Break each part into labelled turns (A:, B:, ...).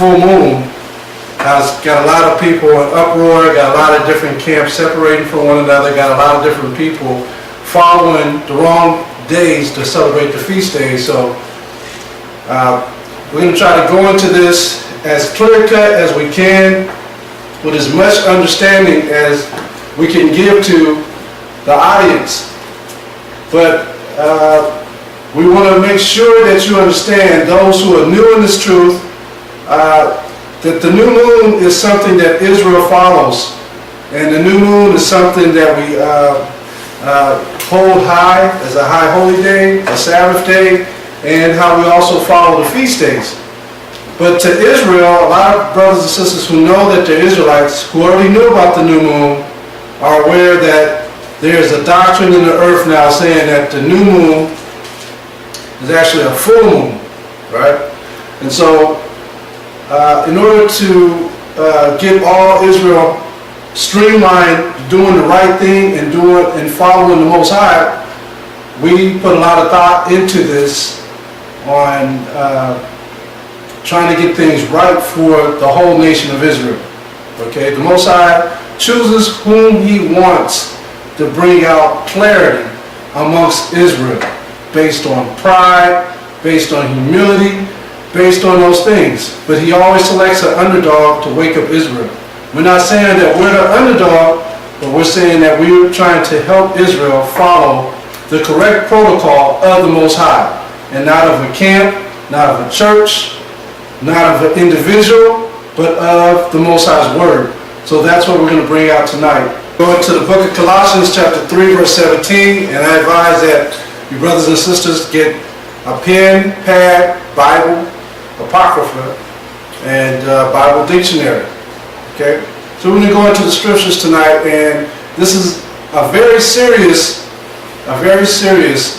A: full moon has got a lot of people in uproar, got a lot of different camps separating from one another, got a lot of different people following the wrong days to celebrate the feast days. So we're going to try to go into this as clear-cut as we can, with as much understanding as we can give to the audience. But we want to make sure that you understand, those who are new in this truth, that the new moon is something that Israel follows. And the new moon is something that we hold high as a high holy day, a Sabbath day, and how we also follow the feast days. But to Israel, a lot of brothers and sisters who know that they're Israelites, who already knew about the new moon, are aware that there's a doctrine in the earth now saying that the new moon is actually a full moon, right? And so, in order to get all Israel streamlined, doing the right thing and following the Most High, we put a lot of thought into this on trying to get things right for the whole nation of Israel. Okay, the Most High chooses whom He wants to bring out clarity amongst Israel, based on pride, based on humility, based on those things. But He always selects an underdog to wake up Israel. We're not saying that we're the underdog, but we're saying that we're trying to help Israel follow the correct protocol of the Most High, and not of a camp, not of a church, not of an individual, but of the Most High's Word. So that's what we're going to bring out tonight. Going to the book of Colossians chapter 3 verse 17, and I advise that you brothers and sisters get a pen, pad, Bible, Apocrypha, and Bible dictionary. Okay? So we're going to go into the scriptures tonight, and this is a very serious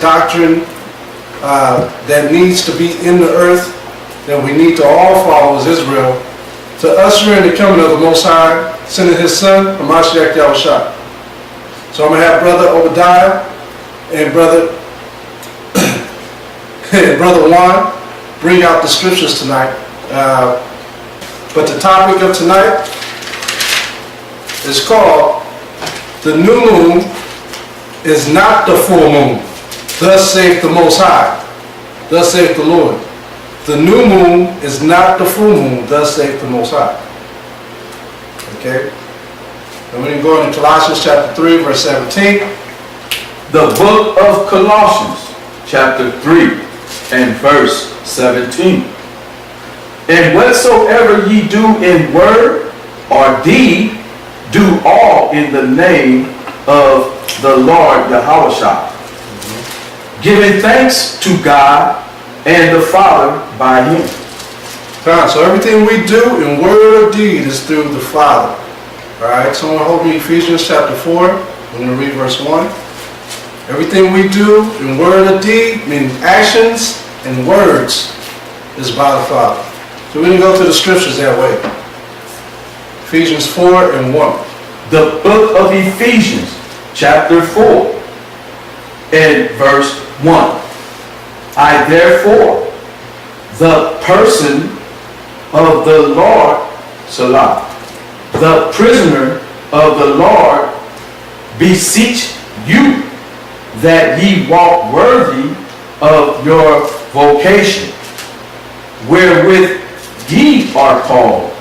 A: doctrine that needs to be in the earth, that we need to all follow as Israel, to usher in the coming of the Most High, sending His Son, HAMASHAYACH. So I'm going to have Brother Obadiah and Brother Juan bring out the scriptures tonight. But the topic of tonight is called, "The New Moon is not the full moon. Thus saith the Most High. Thus saith the Lord. The new moon is not the full moon. Thus saith the Most High." Okay? And we're going to go into Colossians chapter 3, verse 17.
B: The book of Colossians, chapter 3, and verse 17. "And whatsoever ye do in word or deed, do all in the name of the Lord YAHAWAH, giving thanks to God and the Father by Him."
A: So everything we do in word or deed is through the Father. Alright, someone hold me Ephesians chapter 4. I'm going to read verse 1. Everything we do in word or deed, meaning actions and words, is by the Father. So we're going to go to the scriptures that way. Ephesians 4 and 1.
B: The book of Ephesians, chapter 4, and verse 1. "I therefore, the person of the Lord, Salah, the prisoner of the Lord, beseech you that ye walk worthy of your vocation, wherewith ye are called,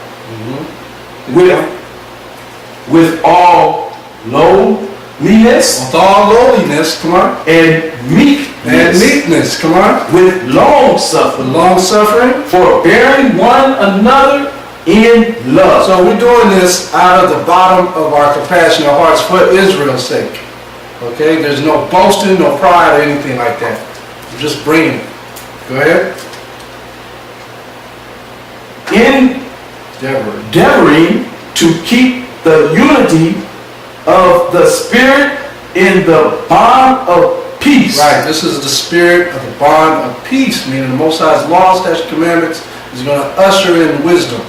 B: with all lowliness."
A: With all lowliness, come on.
B: "And meekness."
A: And meekness, come on.
B: "With long
A: With
B: suffering,
A: long suffering.
B: forbearing one another in love."
A: So we're doing this out of the bottom of our compassionate hearts for Israel's sake. Okay? There's no boasting, no pride, or anything like that. We're just bringing it. Go ahead.
B: Endeavoring to keep the unity of the Spirit in the bond of peace.
A: Right. This is the spirit of the bond of peace, meaning the Most High's laws, statutes, commandments is going to usher in wisdom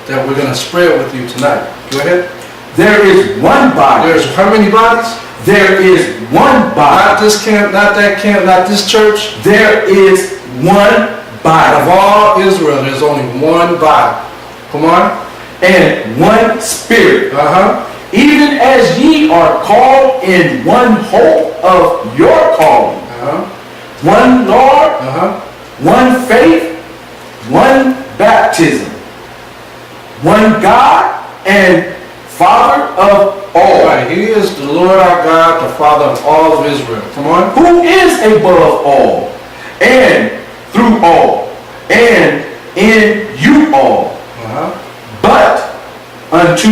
A: that we're going to spread with you tonight. Go ahead.
B: There is one body.
A: There's how many bodies?
B: There is one body.
A: Not this camp, not that camp, not this church.
B: There is one
A: Out of
B: body.
A: all Israel, there's only one body. Come on.
B: and one Spirit, even as ye are called in one hope of your calling, one Lord, one faith, one baptism, one God and Father of all.
A: Right. He is the Lord our God, the Father of all of Israel. Come on.
B: Who is above all, and through all, and in you all. But unto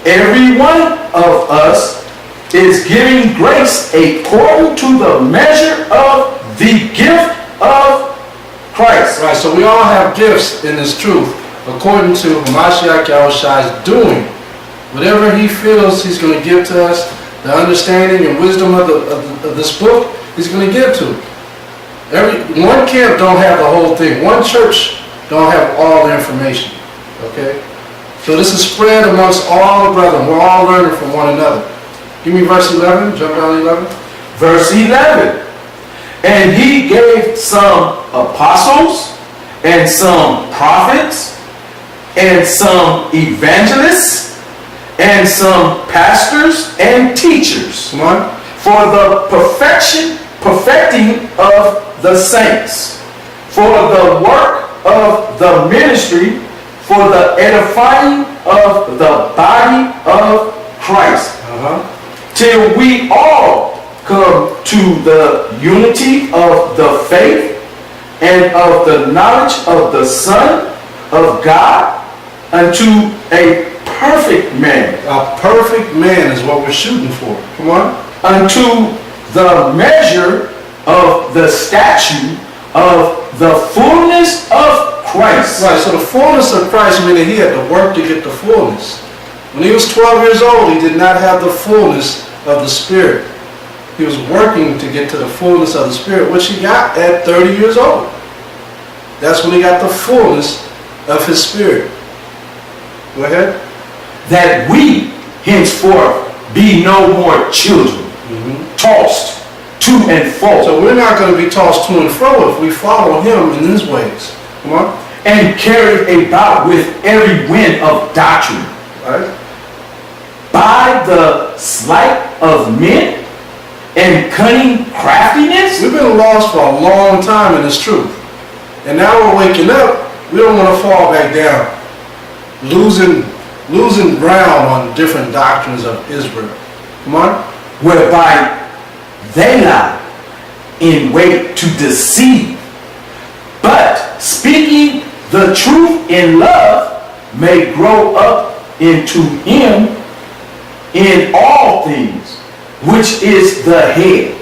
B: every one of us is giving grace according to the measure of the gift of Christ.
A: Right, so we all have gifts in this truth according to HAMASHAYACH's doing. Whatever he feels he's going to give to us, the understanding and wisdom of this book, he's going to give to. One camp don't have the whole thing. One church don't have all the information. Okay? So this is spread amongst all the brethren. We're all learning from one another. Give me verse 11. Jump down to 11.
B: Verse 11. And he gave some apostles, and some prophets, and some evangelists, and some pastors and teachers.
A: Come on.
B: For the perfecting of the saints, for the work of the ministry, for the edifying of the body of Christ, till we all come to the unity of the faith and of the knowledge of the Son of God, unto a perfect man.
A: A perfect man is what we're shooting for. Come on.
B: Unto the measure of the stature of the fullness of Christ.
A: Right, so the fullness of Christ meaning he had to work to get the fullness. When he was 12 years old, he did not have the fullness of the Spirit. He was working to get to the fullness of the Spirit, which he got at 30 years old. That's when he got the fullness of his Spirit. Go ahead.
B: That we henceforth be no more children, tossed to and fro.
A: So we're not going to be tossed to and fro if we follow him in his ways. Come on.
B: And carried about with every wind of doctrine,
A: Right.
B: by the sleight of men and cunning craftiness.
A: We've been lost for a long time in this truth. And now we're waking up. We don't want to fall back down. Losing ground on different doctrines of Israel. Come on.
B: Whereby they lie in wait to deceive, but speaking the truth in love may grow up into him in all things, which is the head,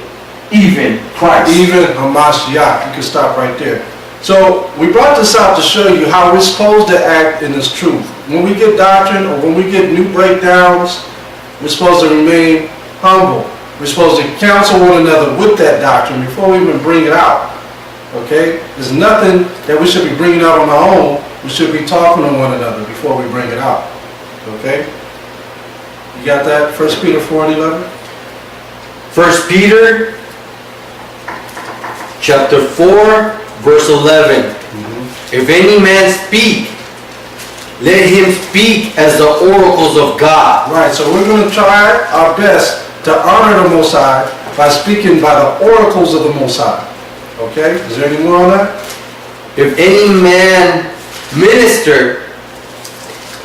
B: even Christ.
A: Even HAMASHAYACH. You can stop right there. So we brought this out to show you how we're supposed to act in this truth. When we get doctrine or when we get new breakdowns, we're supposed to remain humble. We're supposed to counsel one another with that doctrine before we even bring it out. Okay? There's nothing that we should be bringing out on our own. We should be talking to one another before we bring it out. Okay? You got that? 1 Peter 4:11.
C: 1 Peter chapter 4 verse 11. If any man speak, let him speak as the oracles of God.
A: Right, so we're going to try our best to honor the Most High by speaking by the oracles of the Most High. Okay? Is there any more on that?
C: If any man minister,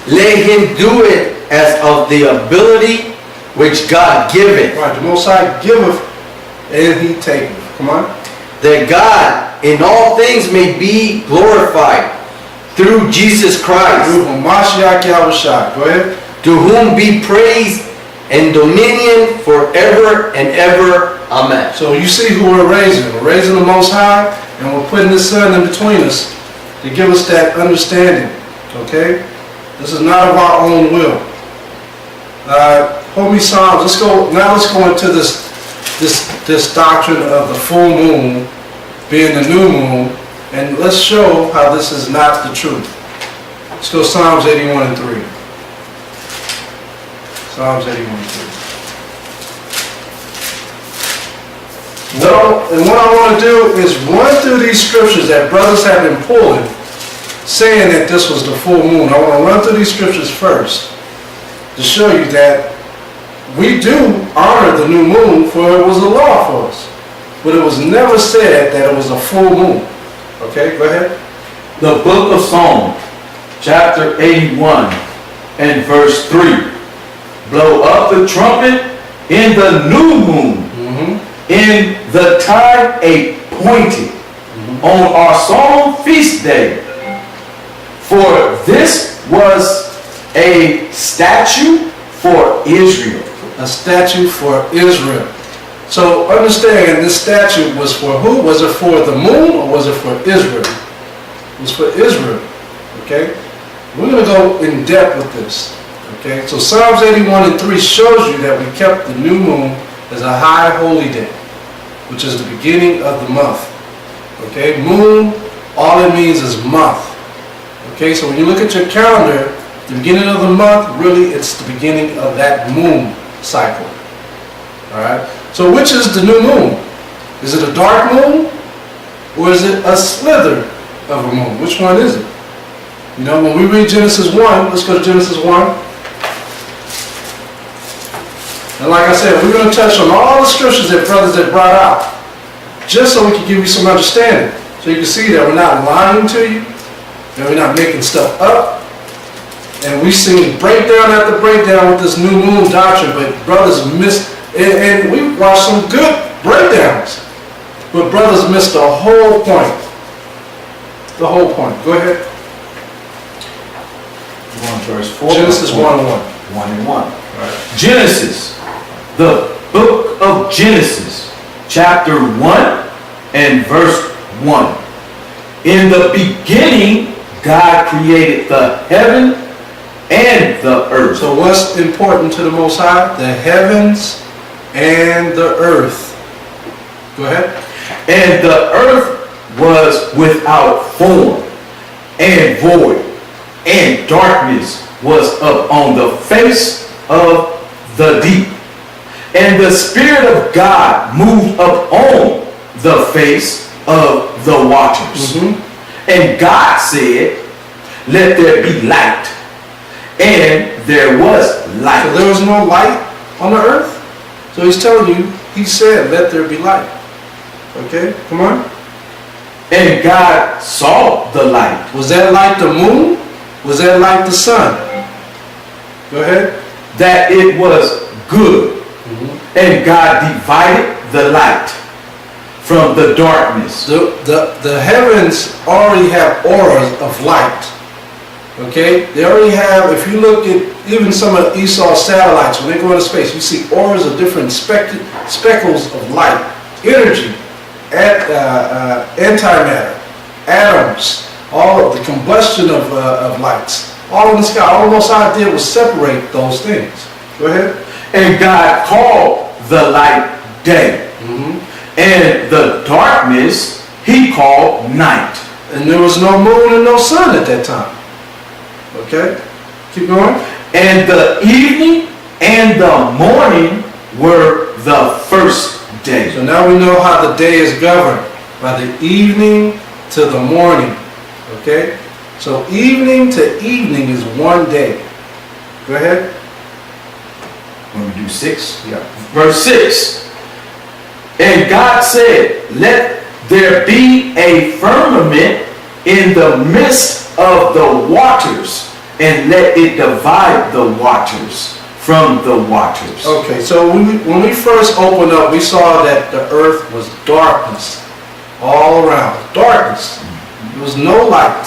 C: let him do it as of the ability which God giveth.
A: Right, the Most High giveth and he taketh. Come on.
C: That God in all things may be glorified through Jesus Christ,
A: Through HAMASHAYACH Yahushua. Go ahead.
C: to whom be praise and dominion forever and ever. Amen.
A: So you see who we're raising. We're raising the Most High and we're putting His Son in between us to give us that understanding. Okay? This is not of our own will. Hold me Psalms. Let's go into this doctrine of the full moon being the new moon, and let's show how this is not the truth. Let's go Psalms 81 and 3. Psalms 81 and 3. And what I want to do is run through these scriptures that brothers have been pulling saying that this was the full moon. I want to run through these scriptures first to show you that we do honor the new moon, for it was a law for us. But it was never said that it was a full moon. Okay, go ahead.
B: The book of Psalms, chapter 81 and verse 3. Blow up the trumpet in the new moon, in the time appointed, on our solemn feast day. For this was a statute for Israel.
A: A statute for Israel. So understand, this statute was for who? Was it for the moon or was it for Israel? It was for Israel. Okay? We're going to go in depth with this. Okay? So Psalms 81 and 3 shows you that we kept the new moon as a high holy day, which is the beginning of the month. Okay? Moon, all it means is month. Okay? So when you look at your calendar, the beginning of the month, really it's the beginning of that moon cycle. Alright? So which is the new moon? Is it a dark moon? Or is it a slither of a moon? Which one is it? You know, when we read Genesis 1, let's go to Genesis 1. And like I said, we're going to touch on all the scriptures that brothers have brought out, just so we can give you some understanding. So you can see that we're not lying to you, that we're not making stuff up. And we've seen breakdown after breakdown with this new moon doctrine, but brothers missed, and we watched some good breakdowns, but brothers missed the whole point. The whole point. Go ahead.
B: Verse 4.
A: Genesis 1 and 1.
B: 1 and 1.
A: Right.
B: Genesis, the book of Genesis, chapter 1 and verse 1. In the beginning, God created the heaven and the earth.
A: So what's important to the Most High? The heavens and the earth. Go ahead.
B: And the earth was without form and void, and darkness was upon the face of the deep. And the Spirit of God moved upon the face of the waters. And God said, let there be light. And there was light.
A: So there was no light on the earth? So he's telling you, he said, let there be light. Okay, come on.
B: And God saw the light.
A: Was that light the moon? Was that light the sun? Go ahead.
B: That it was good. And God divided the light from the darkness.
A: The heavens already have auras of light. Okay? They already have, if you look at even some of Esau's satellites, when they go into space, you see auras of different speckles of light, energy, antimatter, atoms, all of the combustion of lights, all in the sky. All the Most High did was separate those things. Go ahead.
B: And God called the light day. And the darkness he called night.
A: And there was no moon and no sun at that time. Okay? Keep going.
B: And the evening and the morning were the first day.
A: So now we know how the day is governed. By the evening to the morning. Okay? So evening to evening is one day. Go ahead.
B: When we do 6?
A: Yeah.
B: Verse 6. And God said, let there be a firmament in the midst of the waters, and let it divide the waters from the waters.
A: Okay, so when we first opened up, we saw that the earth was darkness all around. Darkness. There was no light.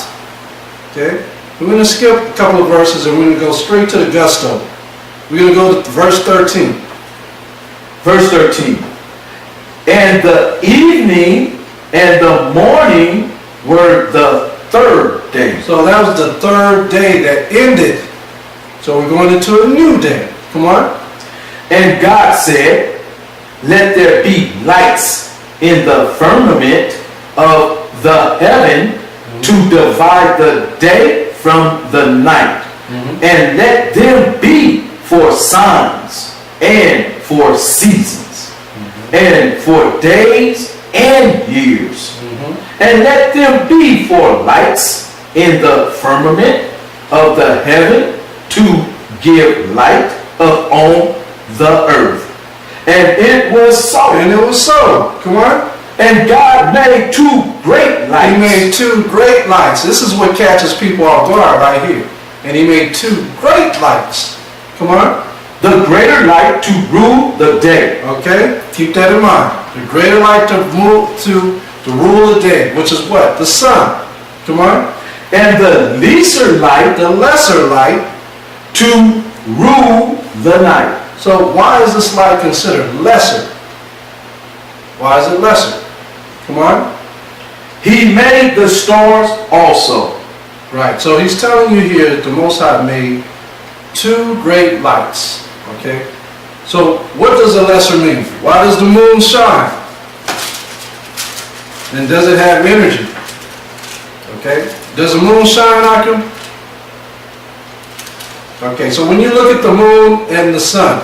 A: Okay? We're going to skip a couple of verses and we're going to go straight to the gusto. We're going to go to verse 13.
B: Verse 13. And the evening and the morning were the third day.
A: So that was the third day that ended. So we're going into a new day. Come on.
B: And God said, let there be lights in the firmament of the heaven to divide the day from the night. And let them be for signs and for seasons and for days and years. And let them be for lights in the firmament of the heaven to give light upon the earth. And it was so.
A: And it was so. Come on.
B: And God made two great lights.
A: He made two great lights. This is what catches people off guard right here. And he made two great lights. Come on.
B: The greater light to rule the day.
A: Okay? Keep that in mind. The greater light to rule the day, which is what? The sun. Come on.
B: And the lesser light
A: The lesser light.
B: to rule the night.
A: So why is this light considered lesser? Why is it lesser? Come on.
B: He made the stars also.
A: Right. So he's telling you here that the Most High made two great lights. Okay. So what does the lesser mean? Why does the moon shine? And does it have energy? Okay. Does the moon shine, Akim? Okay. So when you look at the moon and the sun,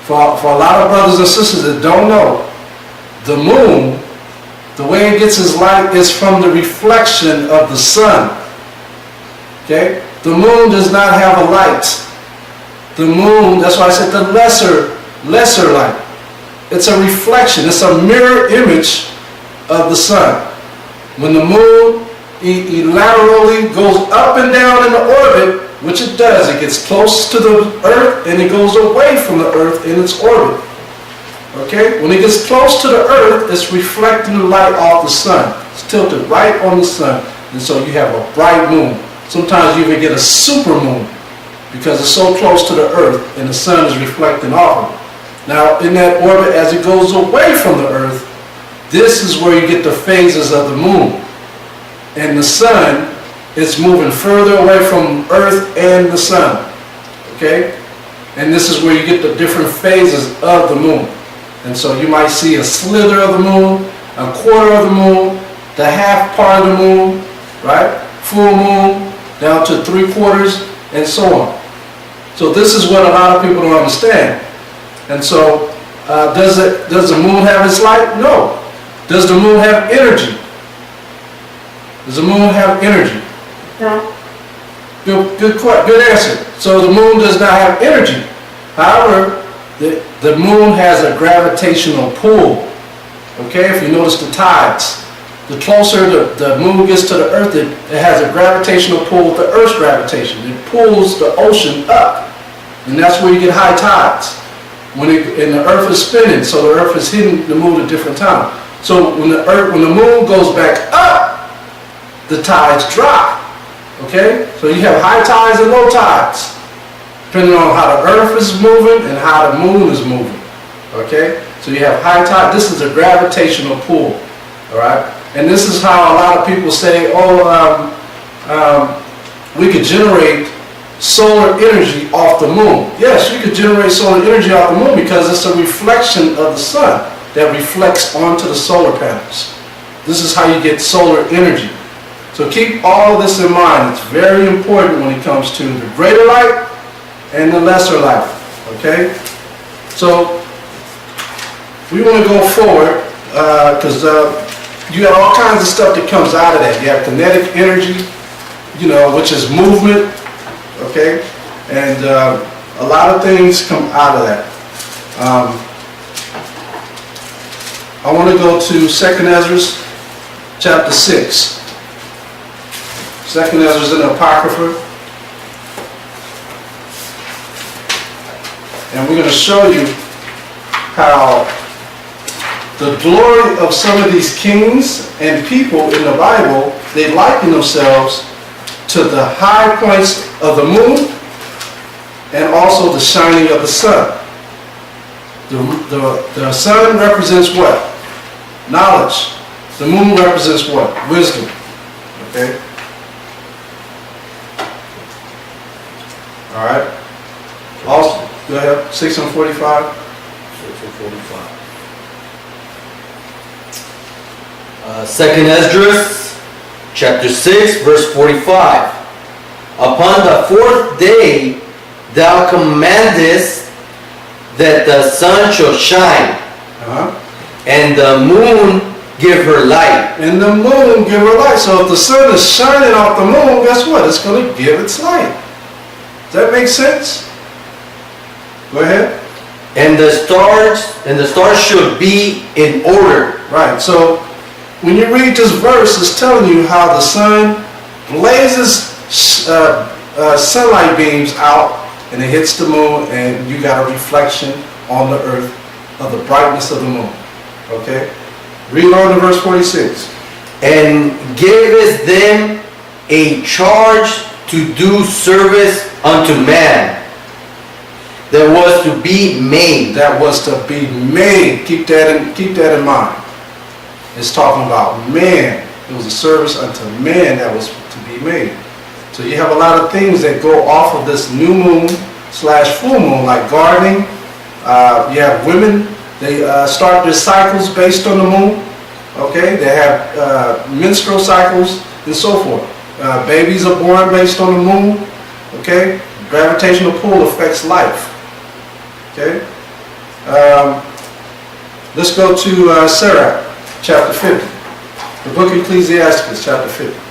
A: for a lot of brothers and sisters that don't know, the moon, the way it gets its light is from the reflection of the sun. Okay? The moon does not have a light. The moon, that's why I said the lesser light. It's a reflection. It's a mirror image of the sun. When the moon laterally goes up and down in the orbit, which it does, it gets close to the earth and it goes away from the earth in its orbit. Okay? When it gets close to the earth, it's reflecting the light off the sun. It's tilted right on the sun. And so you have a bright moon. Sometimes you even get a super moon because it's so close to the earth and the sun is reflecting off of it. Now, in that orbit, as it goes away from the earth, this is where you get the phases of the moon. And the sun is moving further away from earth and the sun. Okay? And this is where you get the different phases of the moon. And so you might see a slither of the moon, a quarter of the moon, the half part of the moon, right? Full moon, down to 3/4, and so on. So this is what a lot of people don't understand. And so, does the moon have its light? No. Does the moon have energy? Does the moon have energy?
D: No.
A: Good answer. So the moon does not have energy. However, the moon has a gravitational pull. Okay, if you notice the tides, the closer the moon gets to the earth, it has a gravitational pull with the earth's gravitation. It pulls the ocean up, and that's where you get high tides. And the earth is spinning, so the earth is hitting the moon at different times. So when the moon goes back up, the tides drop. Okay, so you have high tides and low tides, depending on how the earth is moving and how the moon is moving. Okay, so you have high tide. This is a gravitational pull. All right, and this is how a lot of people say, we could generate solar energy off the moon. Yes, you could generate solar energy off the moon because it's a reflection of the sun that reflects onto the solar panels. This is how you get solar energy. So keep all of this in mind. It's very important when it comes to the greater light and the lesser light. Okay? So we want to go forward because you have all kinds of stuff that comes out of that. You have kinetic energy, which is movement. Okay? And a lot of things come out of that. I want to go to 2nd Ezra chapter 6. 2nd Ezra is in the Apocrypha. And we're going to show you how the glory of some of these kings and people in the Bible, they liken themselves to the high points of the moon and also the shining of the sun. The sun represents what? Knowledge. The moon represents what? Wisdom. Okay? All right. Also, go ahead. 6 and 45.
C: 6 and 45. 2nd Ezra, chapter 6, verse 45. Upon the 4th day thou commandest that the sun shall shine, and the moon give her light.
A: And the moon give her light. So if the sun is shining off the moon, guess what? It's going to give its light. Does that make sense? Go ahead.
C: And the stars should be in order.
A: Right. So when you read this verse, it's telling you how the sun blazes sunlight beams out, and it hits the moon, and you got a reflection on the earth of the brightness of the moon. Okay? Read on to verse 46.
C: And giveth them a charge to do service unto man that was to be made.
A: That was to be made. Keep that in mind. It's talking about man. It was a service unto man that was to be made. So you have a lot of things that go off of this new moon / full moon, like gardening. You have women, they start their cycles based on the moon. Okay, they have menstrual cycles and so forth. Babies are born based on the moon. Okay, gravitational pull affects life. Okay, let's go to Sarah, chapter 50. The book of Ecclesiastes, chapter 50.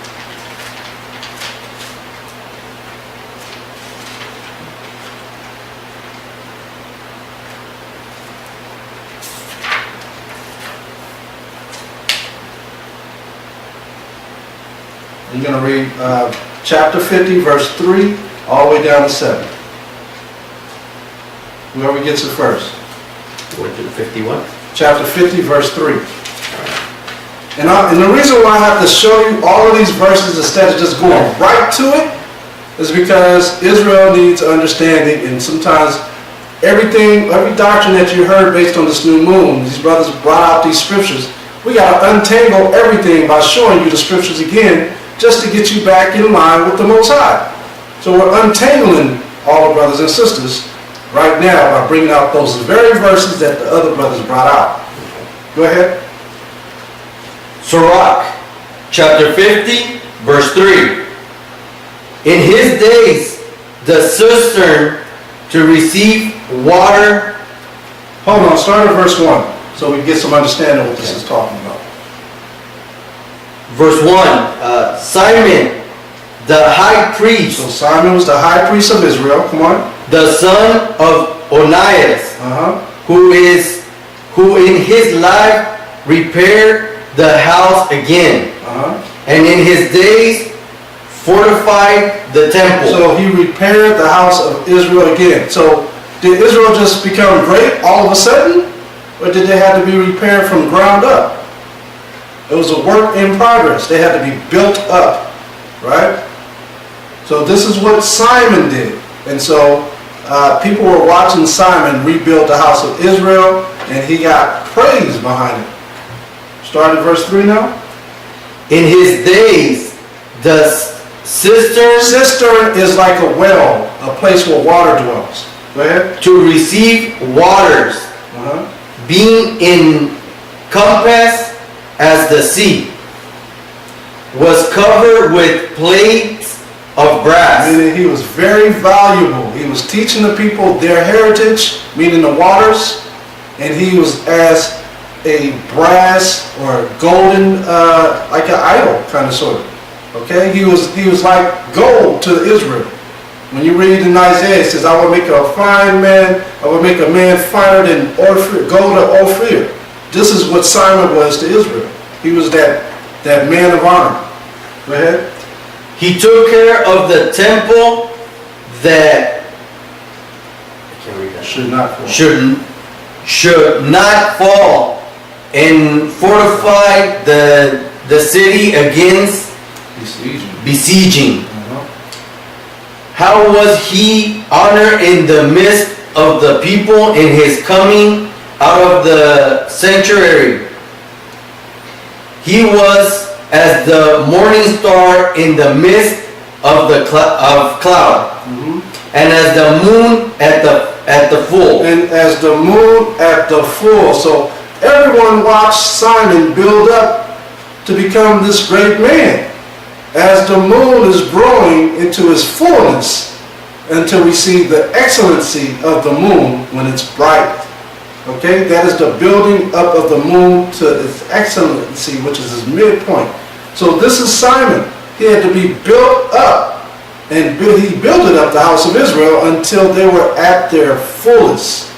A: You're going to read chapter 50, verse 3, all the way down to 7. Whoever gets it first.
C: What did 51?
A: Chapter 50, verse 3. And the reason why I have to show you all of these verses instead of just going right to it is because Israel needs understanding, and sometimes every doctrine that you heard based on this new moon, these brothers brought out these scriptures. We got to untangle everything by showing you the scriptures again, just to get you back in line with the Most High. So we're untangling all the brothers and sisters right now by bringing out those very verses that the other brothers brought out. Go ahead.
C: Sirach, chapter 50, verse 3. In his days, the cistern to receive water.
A: Hold on, start at verse 1 so we get some understanding of what this is talking about.
C: Verse 1, Simon, the high priest.
A: So Simon was the high priest of Israel. Come on.
C: The son of Onias, who in his life repaired the house again, and in his days fortified the temple.
A: So he repaired the house of Israel again. So did Israel just become great all of a sudden? Or did they have to be repaired from ground up? It was a work in progress. They had to be built up, right? So this is what Simon did. And so people were watching Simon rebuild the house of Israel, and he got praise behind it. Start at verse 3 now.
C: In his days, the
A: cistern is like a well, a place where water dwells. Go ahead.
C: To receive waters, being encompassed as the sea, was covered with plates of brass.
A: Meaning he was very valuable. He was teaching the people their heritage, meaning the waters, and he was as a brass or golden, like an idol kind of sort of. Okay, he was like gold to Israel. When you read in Isaiah, it says, "I will make a fine man. I will make a man finer than gold or Ophir." This is what Simon was to Israel. He was that man of honor. Go ahead.
C: He took care of the temple that should not fall, and fortified the city against besieging. How was he honored in the midst of the people in his coming out of the sanctuary? He was as the morning star in the midst of the cloud, and as the moon at the full.
A: And as the moon at the full. So everyone watched Simon build up to become this great man. As the moon is growing into its fullness, until we see the excellency of the moon when it's bright. Okay, that is the building up of the moon to its excellency, which is its midpoint. So this is Simon. He had to be built up, and he built it up, the house of Israel, until they were at their fullest.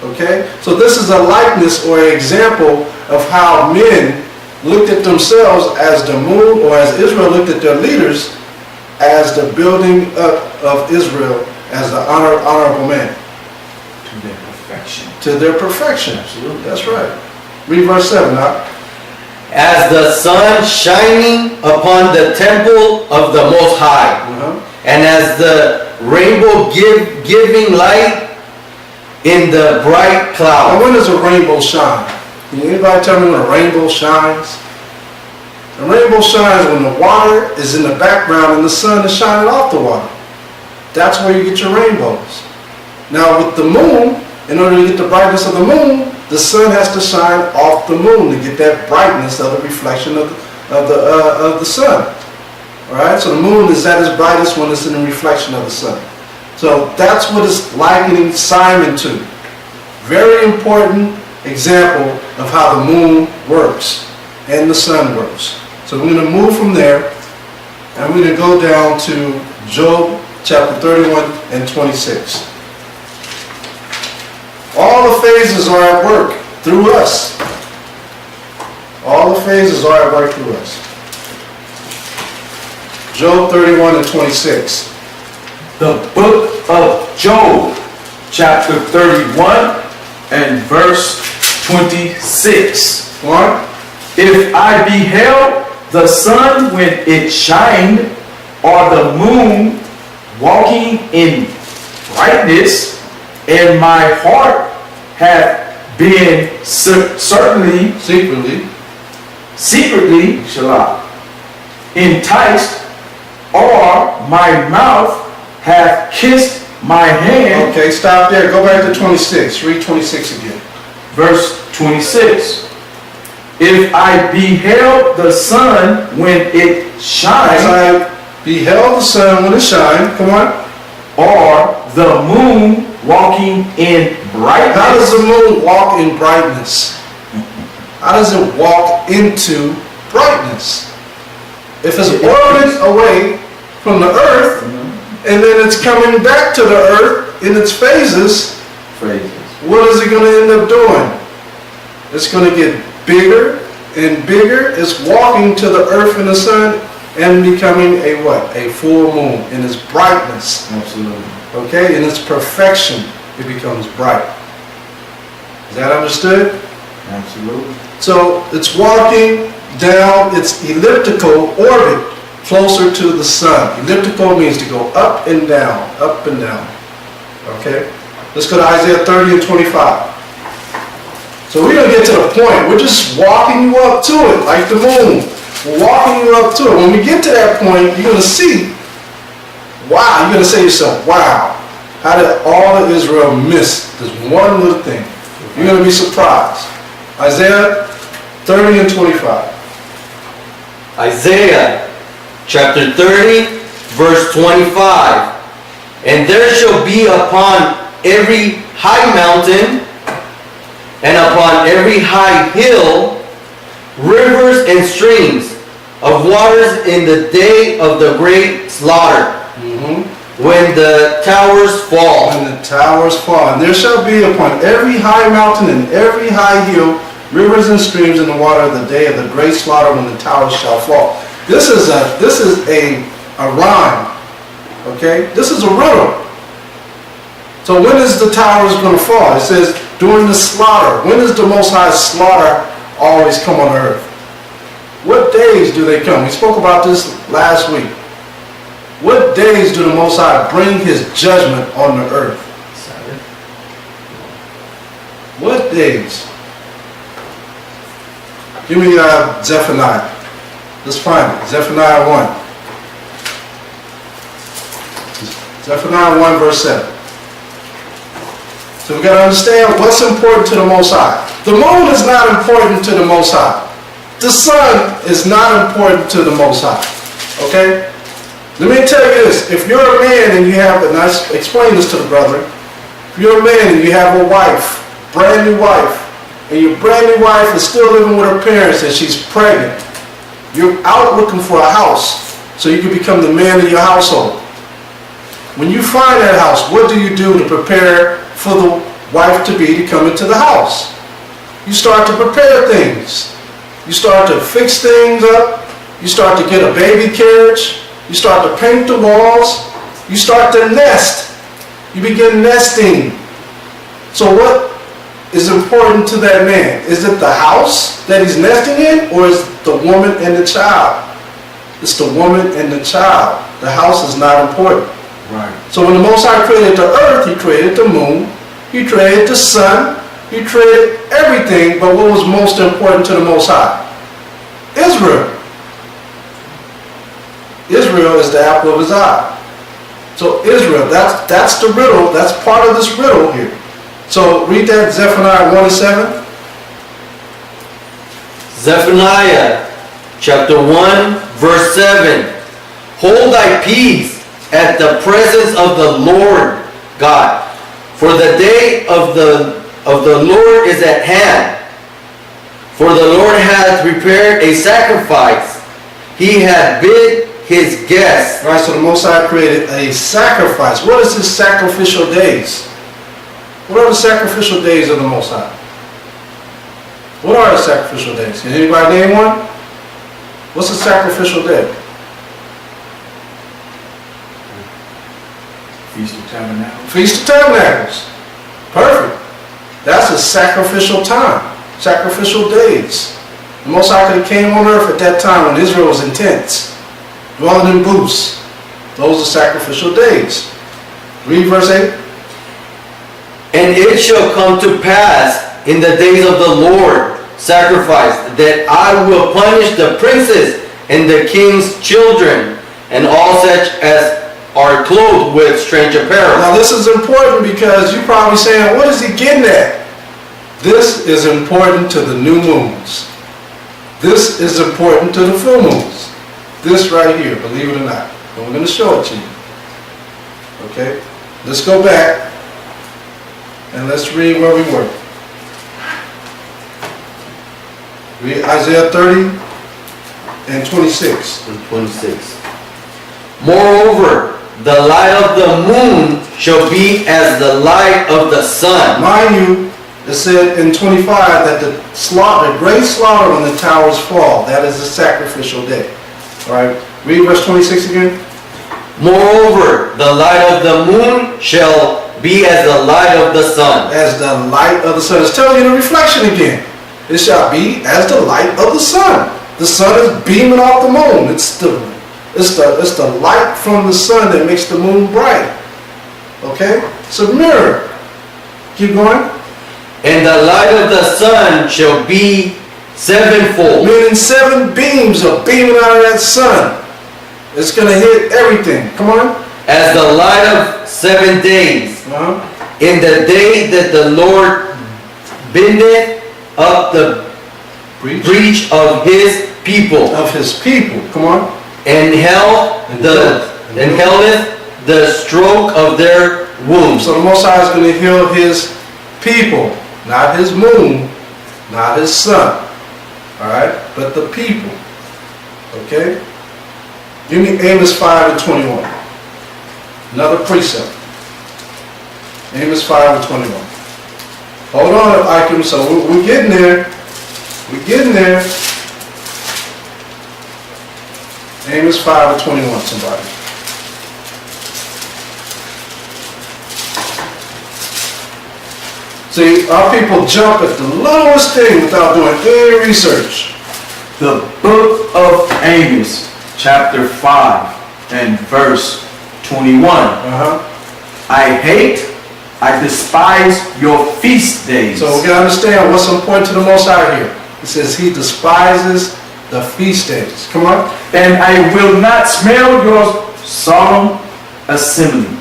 A: Okay, so this is a likeness or an example of how men looked at themselves as the moon, or as Israel looked at their leaders as the building up of Israel as the honorable man.
B: To their perfection.
A: To their perfection.
B: Absolutely.
A: That's right. Read verse 7 now.
C: As the sun shining upon the temple of the Most High, and as the rainbow giving light in the bright
A: Now
C: cloud.
A: when does a rainbow shine? Can anybody tell me when a rainbow shines? The rainbow shines when the water is in the background and the sun is shining off the water. That's where you get your rainbows. Now with the moon, in order to get the brightness of the moon, the sun has to shine off the moon to get that brightness of the reflection of the sun. All right, so the moon is at its brightest when it's in the reflection of the sun. So that's what it's likening Simon to. Very important example of how the moon works and the sun works. So we're going to move from there, and we're going to go down to Job chapter 31 and 26. All the phases are at work through us. All the phases are at work through us. Job 31 and 26.
B: The book of Job, chapter 31 and verse 26.
A: What?
B: If I beheld the sun when it shined, or the moon walking in brightness, and my heart hath been secretly, enticed, or my mouth hath kissed my hand.
A: Okay, stop there. Go back to 26. Read 26 again.
B: Verse 26. If I beheld the sun when it
A: As
B: shined,
A: I beheld the sun when it shined, come on.
B: or the moon walking in brightness.
A: How does the moon walk in brightness? How does it walk into brightness? If it's orbited away from the earth, and then it's coming back to the earth in its phases, what is it going to end up doing? It's going to get bigger and bigger. It's walking to the earth and the sun and becoming a what? A full moon in its brightness.
B: Absolutely.
A: Okay? In its perfection, it becomes bright. Is that understood?
B: Absolutely.
A: So it's walking down its elliptical orbit closer to the sun. Elliptical means to go up and down, up and down. Okay? Let's go to Isaiah 30 and 25. So we're going to get to the point. We're just walking you up to it, like the moon. We're walking you up to it. When we get to that point, you're going to see, wow, you're going to say to yourself, wow, how did all of Israel miss this one little thing? You're going to be surprised. Isaiah 30 and 25.
C: Isaiah chapter 30, verse 25. And there shall be upon every high mountain and upon every high hill rivers and streams of waters in the day of the great slaughter, when the towers fall.
A: When the towers fall. And there shall be upon every high mountain and every high hill rivers and streams in the water of the day of the great slaughter, when the towers shall fall. This is a rhyme. Okay? This is a riddle. So when is the towers going to fall? It says during the slaughter. When does the Most High slaughter always come on earth? What days do they come? We spoke about this last week. What days do the Most High bring His judgment on the earth?
C: Sabbath.
A: What days? Give me Zephaniah. Let's find it. Zephaniah 1. Zephaniah 1 verse 7. So we got to understand what's important to the Most High. The moon is not important to the Most High. The sun is not important to the Most High. Okay? Let me tell you this. If you're a man and you have, and I explain this to the brother, if you're a man and you have a wife brand new wife, and your brand new wife is still living with her parents and she's pregnant. You're out looking for a house so you can become the man of your household. When you find that house, what do you do to prepare for the wife-to-be to come into the house? You start to prepare things. You start to fix things up. You start to get a baby carriage. You start to paint the walls. You start to nest. You begin nesting. So what is important to that man? Is it the house that he's nesting in, or is it the woman and the child? It's the woman and the child. The house is not important.
B: Right.
A: So when the Most High created the earth, he created the moon, he created the sun, he created everything, but what was most important to the Most High? Israel. Israel is the apple of his eye. So Israel, that's the riddle, that's part of this riddle here. So read that, Zephaniah 1:7.
C: Zephaniah chapter 1 verse 7. Hold thy peace at the presence of the Lord God, for the day of the Lord is at hand. For the Lord hath prepared a sacrifice. He hath bid his guests.
A: Right, so the Most High created a sacrifice. What is his sacrificial days? What are the sacrificial days of the Most High? What are the sacrificial days? Can anybody name one? What's a sacrificial day?
B: Feast of Tabernacles.
A: Feast of Tabernacles. Perfect. That's a sacrificial time. Sacrificial days. The Most High could have came on earth at that time when Israel was in tents, dwelling in booths. Those are sacrificial days. Read verse 8.
C: And it shall come to pass in the days of the Lord sacrifice that I will punish the princes and the king's children and all such as are clothed with strange apparel.
A: Now this is important because you're probably saying, what is he getting at? This is important to the new moons. This is important to the full moons. This right here, believe it or not. And we're going to show it to you. Okay? Let's go back and let's read where we were. Read Isaiah 30 and 26.
C: And 26. Moreover, the light of the moon shall be as the light of the sun.
A: Mind you, it said in 25 that the great slaughter when the towers fall, that is a sacrificial day. Alright, read verse 26 again.
C: Moreover, the light of the moon shall be as the light of the sun.
A: As the light of the sun. It's telling you the reflection again. It shall be as the light of the sun. The sun is beaming off the moon. It's the light from the sun that makes the moon bright. Okay? It's a mirror. Keep going.
C: And the light of the sun shall be sevenfold.
A: Meaning 7 beams are beaming out of that sun. It's going to hit everything. Come on.
C: As the light of 7 days. In the day that the Lord bindeth up the breach of his people.
A: Of his people. Come on.
C: And heldeth the stroke of their wounds.
A: So the Most High is going to heal his people. Not his moon. Not his sun. Alright? But the people. Okay? Give me Amos 5 and 21. Another precept. Amos 5 and 21. Hold on, Ikem. So we're getting there. We're getting there. Amos 5 and 21, somebody. See, our people jump at the lowest thing without doing any research.
B: The book of Amos, chapter 5 and verse 21. I hate, I despise your feast days.
A: So we can understand what's important to the Most High here. It says he despises the feast days. Come on.
B: And I will not smell your solemn assembly.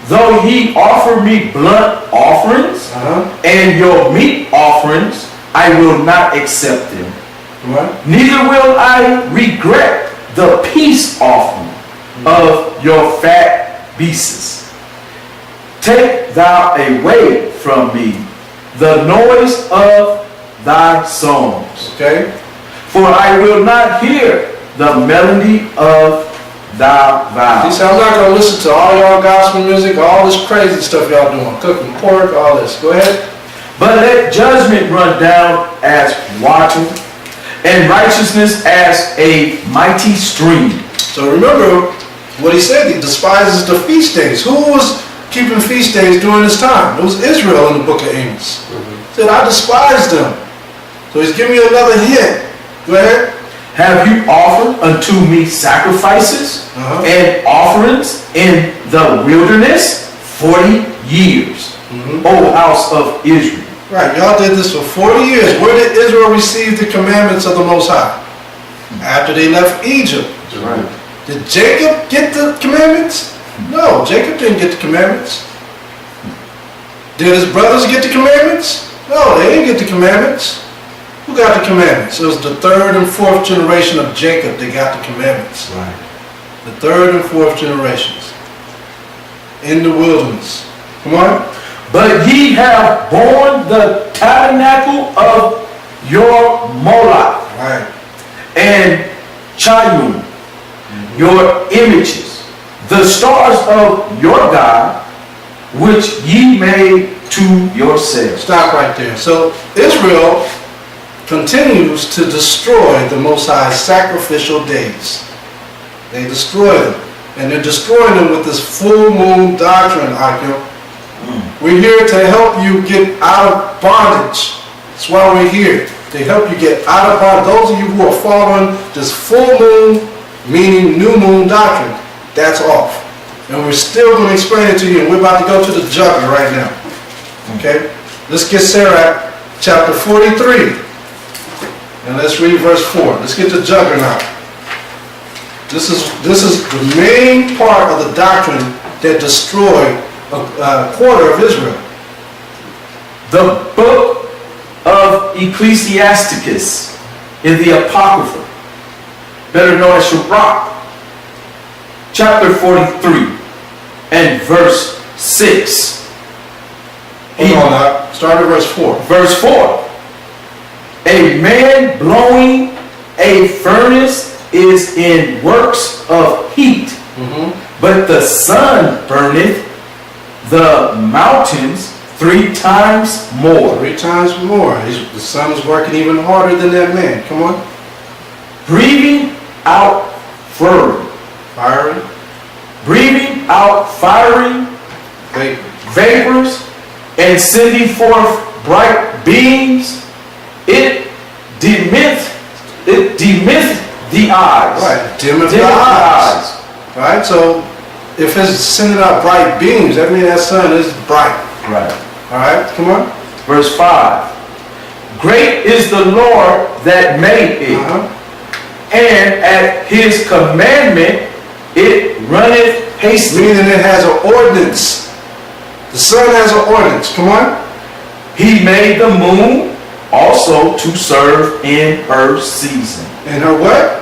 B: Though ye offer me blunt offerings and your meat offerings, I will not accept them. Neither will I regret the peace offering of your fat beasts. take thou away from me the noise of thy songs.
A: Okay?
B: For I will not hear the melody of thy
A: He
B: vows.
A: said, I'm not going to listen to all y'all gospel music, all this crazy stuff y'all doing, cooking pork, all this. Go ahead.
B: But let judgment run down as water, and righteousness as a mighty stream.
A: So remember what he said, he despises the feast days. Who was keeping feast days during this time? It was Israel in the book of Amos. He said, I despise them. So he's giving you another hint. Go ahead.
B: Have you offered unto me sacrifices and offerings in the wilderness 40 years, O house of Israel?
A: Right, y'all did this for 40 years. Where did Israel receive the commandments of the Most High? After they left Egypt.
B: Right.
A: Did Jacob get the commandments? No, Jacob didn't get the commandments. Did his brothers get the commandments? No, they didn't get the commandments. Who got the commandments? It was the third and fourth generation of Jacob that got the commandments.
B: Right.
A: The third and fourth generations. In the wilderness. Come on.
B: But ye have borne the tabernacle of your Moloch
A: Right.
B: and Chayun, your images, the stars of your God, which ye made to yourselves.
A: Stop right there. So Israel continues to destroy the Most High's sacrificial days. They destroy them. And they're destroying them with this full moon doctrine, Akim. We're here to help you get out of bondage. That's why we're here. To help you get out of bondage. Those of you who are following this full moon, meaning new moon doctrine, that's off. And we're still going to explain it to you. And we're about to go to the juggler right now. Okay? Let's get Sirach chapter 43. And let's read verse 4. Let's get the juggernaut. This is the main part of the doctrine that destroyed a quarter of Israel.
B: The book of Ecclesiasticus in the Apocrypha, better known as Sirach, chapter 43 and verse 6.
A: Hold on now. Start at verse 4.
B: Verse 4. A man blowing a furnace is in works of heat, but the sun burneth the mountains 3 times more.
A: 3 times more. The sun is working even harder than that man. Come on.
B: Breathing out fury.
A: Fiery.
B: Breathing out fiery vapors and sending forth bright beams. It dimmeth the eyes.
A: Right. Dimmeth the eyes. Right. So if it's sending out bright beams, that means that sun is bright.
B: Right.
A: All right. Come on.
B: Verse 5. Great is the Lord that made it, and at his commandment it runneth hastily.
A: Meaning it has an ordinance. The sun has an ordinance. Come on.
B: He made the moon also to serve in her season.
A: And her what?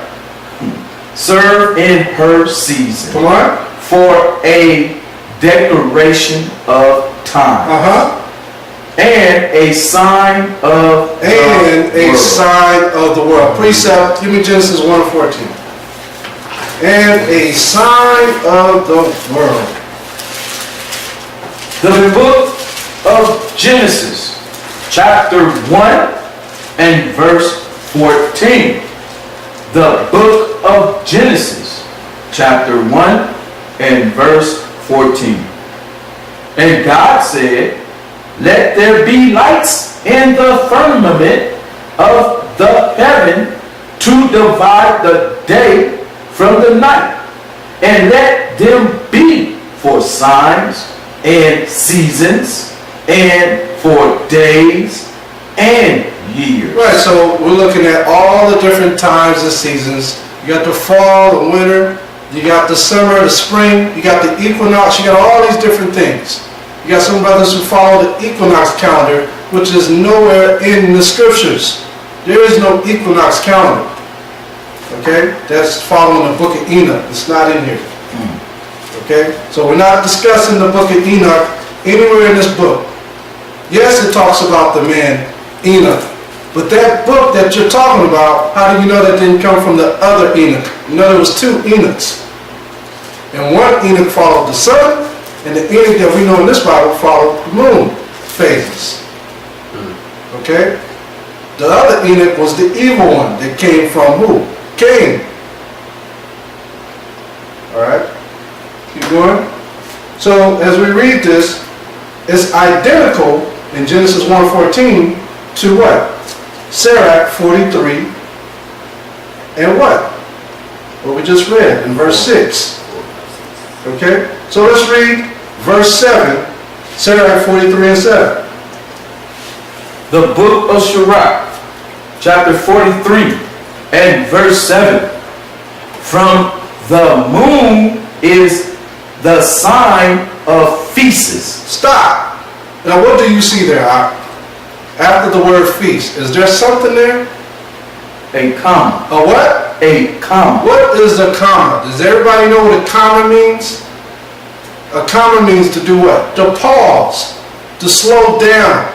B: Serve in her season.
A: Come on.
B: For a declaration of time. And a sign of the world.
A: Sign of the world. Precept, give me Genesis 1:14. And a sign of the world.
B: The book of Genesis, chapter 1 and verse 14. The book of Genesis, chapter 1 and verse 14. And God said, let there be lights in the firmament of the heaven to divide the day from the night, and let them be for signs and seasons and for days and years.
A: Right, so we're looking at all the different times and seasons. You got the fall, the winter, you got the summer, the spring, you got the equinox, you got all these different things. You got some brothers who follow the equinox calendar, which is nowhere in the scriptures. There is no equinox calendar. Okay? That's following the book of Enoch. It's not in here. Okay? So we're not discussing the book of Enoch anywhere in this book. Yes, it talks about the man Enoch, but that book that you're talking about, how do you know that didn't come from the other Enoch? You know there was two Enochs. And one Enoch followed the sun, and the Enoch that we know in this Bible followed the moon phases. Okay? The other Enoch was the evil one that came from who? Cain. Alright? Keep going. So as we read this, it's identical in Genesis 1:14 to what? Sirach 43 and what? What we just read in verse 6. Okay? So let's read verse 7, Sirach 43 and 7.
B: The book of Sirach, chapter 43 and verse 7. From the moon is the sign of feasts.
A: Stop. Now what do you see there? After the word feast, is there something there?
B: A comma.
A: A what?
B: A comma.
A: What is a comma? Does everybody know what a comma means? A comma means to do what? To pause, to slow down.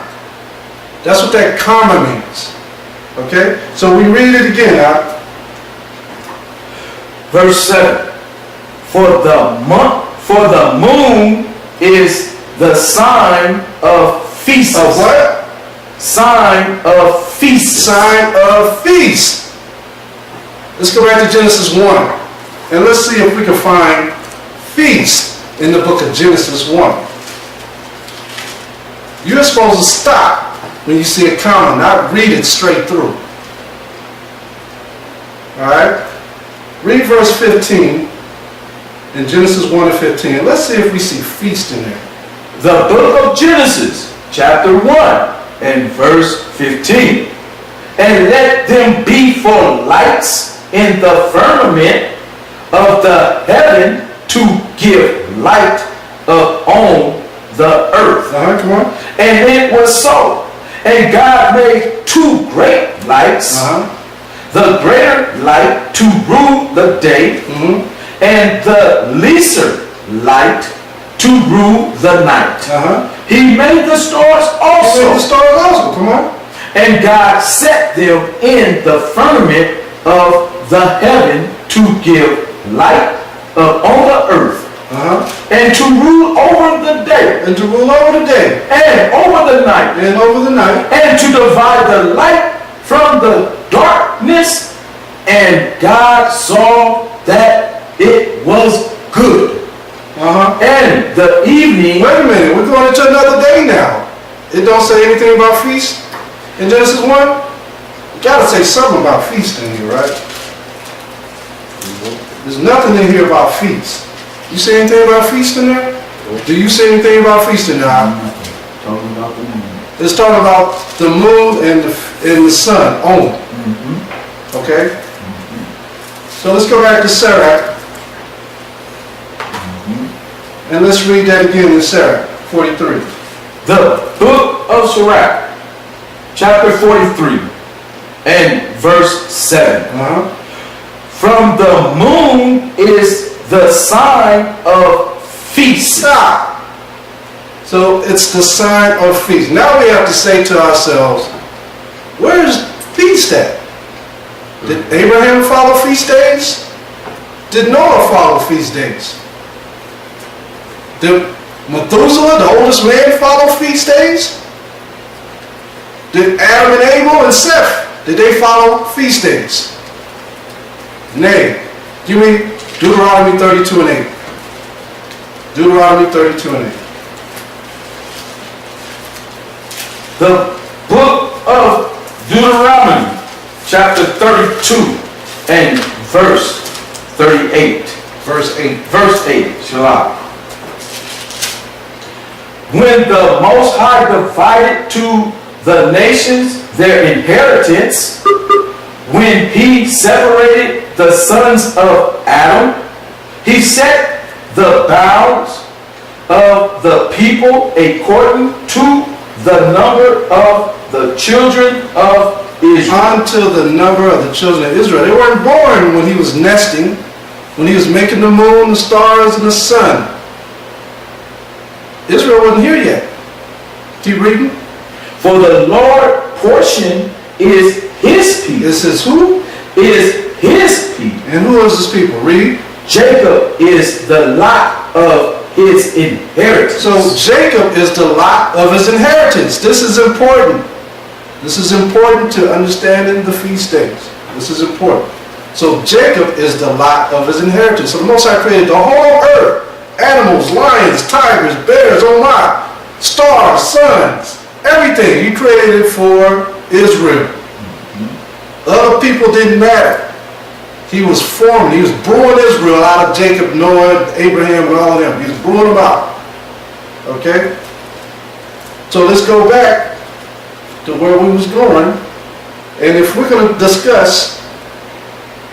A: That's what that comma means. Okay? So we read it again.
B: Verse 7. For the moon is the sign of feasts.
A: Of what?
B: Sign of feasts.
A: Sign of feast. Let's go back to Genesis 1. And let's see if we can find feast in the book of Genesis 1. You're supposed to stop when you see a comma, not read it straight through. Alright? Read verse 15 in Genesis 1 and 15. Let's see if we see feast in there.
B: The book of Genesis, chapter 1 and verse 15. And let them be for lights in the firmament of the heaven to give light upon the earth.
A: Come on.
B: And it was so. And God made two great lights, the greater light to rule the day, and the lesser light to rule the night. He made the stars also.
A: He made the stars also. Come on.
B: And God set them in the firmament of the heaven to give light upon the earth, and to rule over the day,
A: and to rule over the day,
B: and over the night,
A: and over the night,
B: and to divide the light from the darkness. And God saw that it was good. And the evening.
A: Wait a minute, we're going into another day now. It don't say anything about feast in Genesis 1. You gotta say something about feast in here, right? There's nothing in here about feast. You see anything about feast in there? Do you see anything about feast in there?
B: Talking about the moon.
A: It's talking about the moon and the sun only. Okay? So let's go back to Sirach. And let's read that again in Sirach 43.
B: The book of Sirach, chapter 43 and verse 7. From the moon is the sign of feast.
A: Stop. So it's the sign of feast. Now we have to say to ourselves, where's feast at? Did Abraham follow feast days? Did Noah follow feast days? Did Methuselah, the oldest man, follow feast days? Did Adam and Abel and Seth, did they follow feast days? Nay. Give me Deuteronomy 32 and 8. Deuteronomy 32 and 8.
B: The book of Deuteronomy, chapter 32 and verse 38.
A: Verse 8.
B: Verse 8, Shalom. When the Most High divided to the nations their inheritance, when he separated the sons of Adam, he set the bounds of the people according to the number of the children of Israel.
A: Until the number of the children of Israel. They weren't born when he was nesting, when he was making the moon, the stars, and the sun. Israel wasn't here yet. Keep reading.
B: For the Lord portion is his people.
A: It says who?
B: Is his people.
A: And who is his people? Read.
B: Jacob is the lot of his inheritance.
A: So Jacob is the lot of his inheritance. This is important. This is important to understanding the feast days. This is important. So Jacob is the lot of his inheritance. So the Most High created the whole earth. Animals, lions, tigers, bears, oh my, stars, suns, everything. He created for Israel. Other people didn't matter. He was forming, he was brewing Israel out of Jacob, Noah, Abraham, and all of them. He was brewing them out. Okay? So let's go back to where we was going. And if we're going to discuss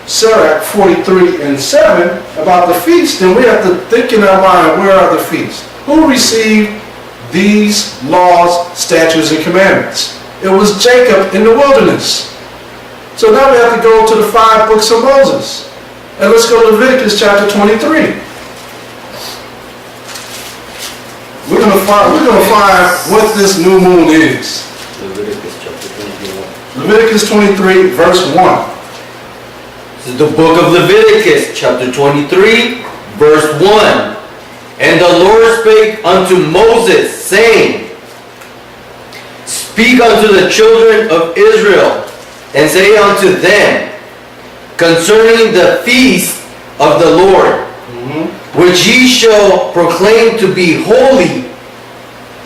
A: Sirach 43 and 7 about the feast, then we have to think in our mind, where are the feasts? Who received these laws, statutes, and commandments? It was Jacob in the wilderness. So now we have to go to the 5 books of Moses. And let's go to Leviticus chapter 23. We're going to find what this new moon is.
C: Leviticus chapter 21.
A: Leviticus 23 verse 1.
C: This is the book of Leviticus chapter 23 verse 1. And the Lord spake unto Moses, saying, Speak unto the children of Israel, and say unto them, concerning the feast of the Lord, which ye shall proclaim to be holy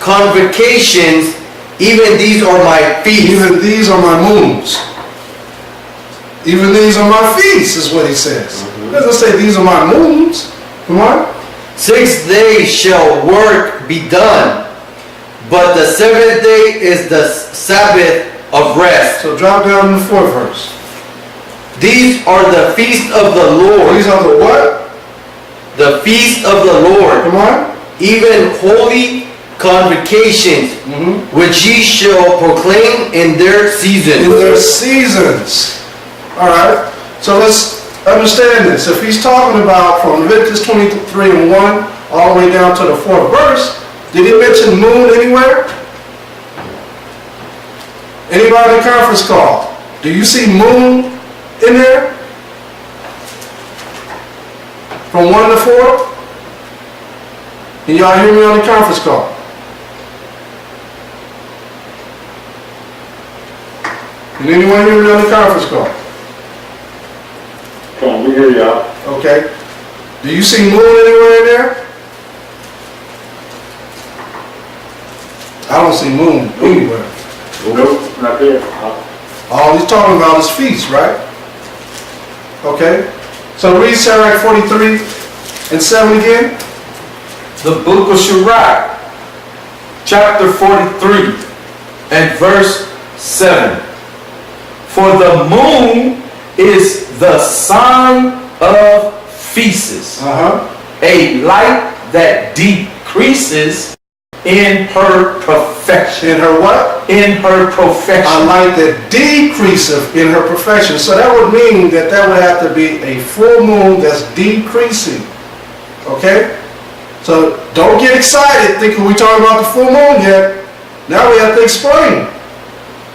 C: convocations, even these are my feasts.
A: Even these are my moons. Even these are my feasts, is what he says. He doesn't say these are my moons. Come on.
C: 6 days shall work be done, but the 7th day is the Sabbath of rest.
A: So drop down to the 4th verse.
C: These are the feast of the Lord.
A: These are the what?
C: The feast of the Lord.
A: Come on.
C: Even holy convocations, which ye shall proclaim in their seasons.
A: In their seasons. Alright. So let's understand this. If he's talking about from Leviticus 23 and 1 all the way down to the 4th verse, did he mention moon anywhere? Anybody in the conference call? Do you see moon in there? From 1 to 4? Can y'all hear me on the conference call? Can anyone hear me on the conference call?
D: Come on, we hear y'all.
A: Okay. Do you see moon anywhere in there? I don't see moon anywhere.
D: Nope, not there.
A: All he's talking about is feast, right? Okay. So read Sirach 43 and 7 again.
B: The book of Sirach, chapter 43 and verse 7. For the moon is the sign of feasts, a light that decreases in her perfection.
A: In her what?
B: In her
A: A
B: perfection.
A: light that decreaseth in her perfection. So that would mean that would have to be a full moon that's decreasing. Okay? So don't get excited thinking we're talking about the full moon yet. Now we have to explain.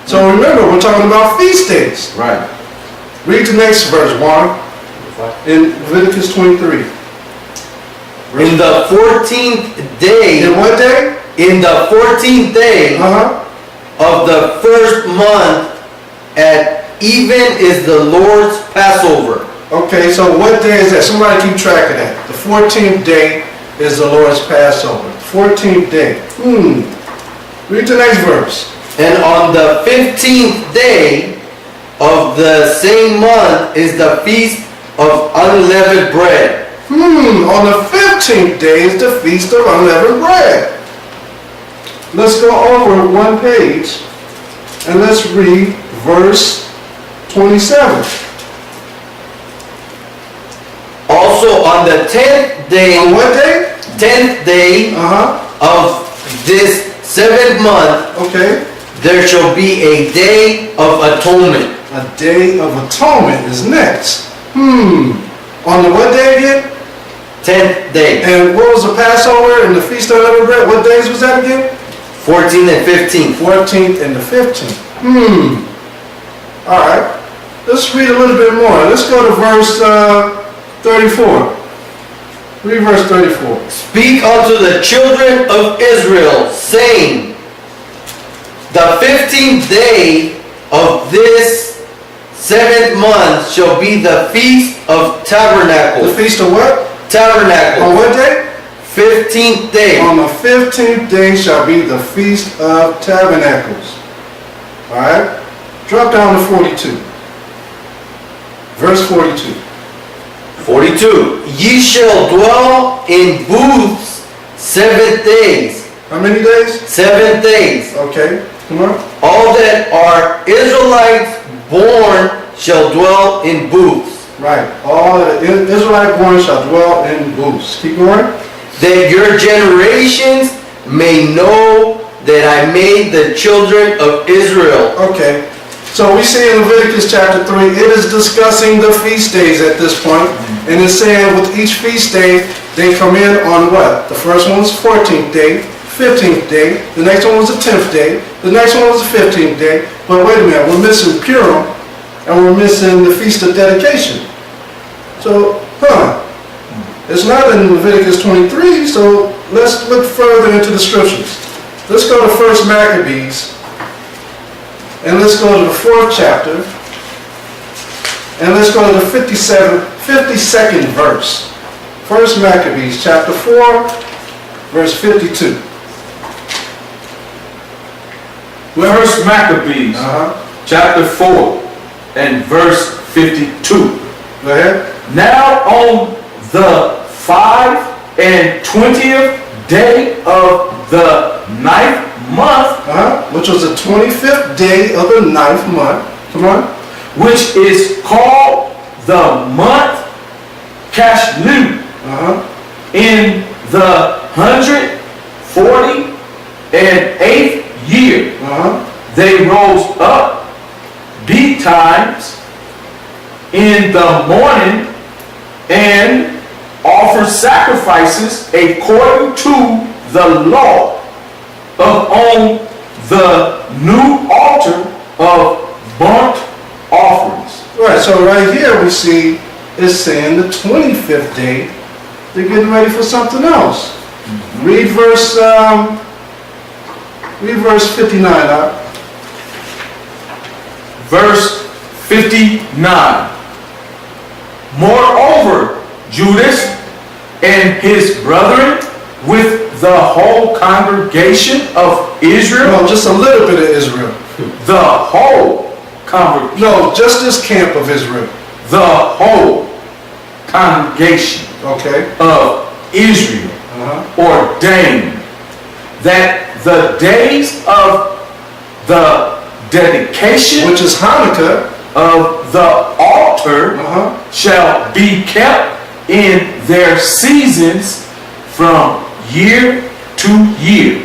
A: So remember, we're talking about feast days.
B: Right.
A: Read the next verse, Juan, in Leviticus 23.
C: In the 14th day,
A: In what day?
C: in the 14th day of the first month at even is the Lord's Passover.
A: Okay, so what day is that? Somebody keep track of that. The 14th day is the Lord's Passover. 14th day. Read the next verse.
C: And on the 15th day of the same month is the feast of unleavened bread.
A: On the 15th day is the Feast of Unleavened Bread. Let's go over one page and let's read verse 27.
C: Also on the 10th day,
A: On what day?
C: 10th day of this 7th month,
A: Okay.
C: there shall be a day of atonement.
A: A day of atonement is next. On the what day again?
C: 10th day.
A: And what was the Passover and the Feast of Unleavened Bread? What days was that again?
C: 14th and 15th.
A: 14th and the 15th. All right. Let's read a little bit more. Let's go to verse 34. Read verse 34.
C: Speak unto the children of Israel, saying, the 15th day of this 7th month shall be the Feast of
A: The
C: Tabernacles.
A: Feast of what?
C: Tabernacles.
A: On what day?
C: 15th day.
A: On the 15th day shall be the Feast of Tabernacles. All right. Drop down to 42. Verse 42.
C: 42. Ye shall dwell in booths 7 days.
A: How many days?
C: 7 days.
A: Okay. Come on.
C: All that are Israelites born shall dwell in booths.
A: Right. All the Israelite born shall dwell in booths. Keep going.
C: That your generations may know that I made the children of Israel.
A: Okay. So we see in Leviticus chapter 3, it is discussing the feast days at this point, and it's saying with each feast day, they come in on what? The first one was 14th day, 15th day, the next one was the 10th day, the next one was the 15th day, but wait a minute, we're missing Purim, and we're missing the Feast of Dedication. So, it's not in Leviticus 23, so let's look further into the scriptures. Let's go to 1 Maccabees. And let's go to the 4th chapter. And let's go to the 52nd verse. 1 Maccabees chapter 4, verse 52.
B: First Maccabees, chapter 4, and verse 52.
A: Go ahead.
B: Now on the 25th day of the 9th month,
A: Which was the 25th day of the 9th month. Come on.
B: which is called the month Cashlu, in the 148th year, they rose up betimes in the morning and offered sacrifices according to the law on the new altar of burnt offerings.
A: Right, so right here we see it's saying the 25th day, they're getting ready for something else. Read verse 59 out.
B: Verse 59. Moreover, Judas and his brethren with the whole congregation of Israel,
A: No, just a little bit of Israel.
B: the whole congregation,
A: No, just this camp of Israel.
B: the whole congregation
A: Okay.
B: of Israel ordained that the days of the dedication
A: Which is Hanukkah.
B: of the altar shall be kept in their seasons from year to year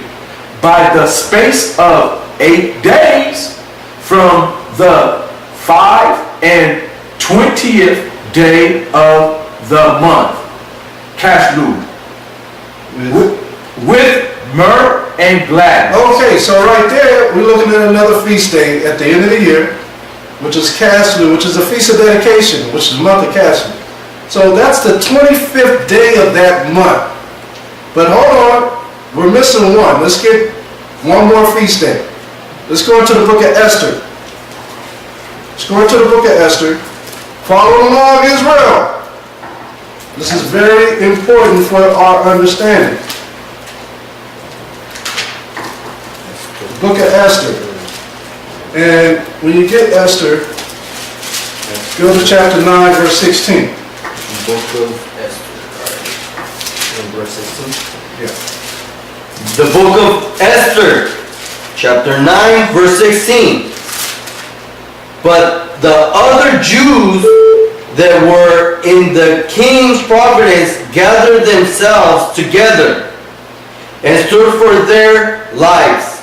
B: by the space of 8 days from the 25th day of the month, Cashlu, with myrrh and gladness.
A: Okay, so right there, we're looking at another feast day at the end of the year, which is Caslu, which is a feast of dedication, which is the month of Caslu. So that's the 25th day of that month. But hold on, we're missing one. Let's get one more feast day. Let's go into the book of Esther. Let's go into the book of Esther. Follow along, Israel. This is very important for our understanding. Book of Esther. And when you get Esther, go to chapter 9, verse 16.
C: Book of Esther. In verse 16?
A: Yeah.
C: The book of Esther, chapter 9, verse 16. But the other Jews that were in the king's province gathered themselves together and stood for their lives,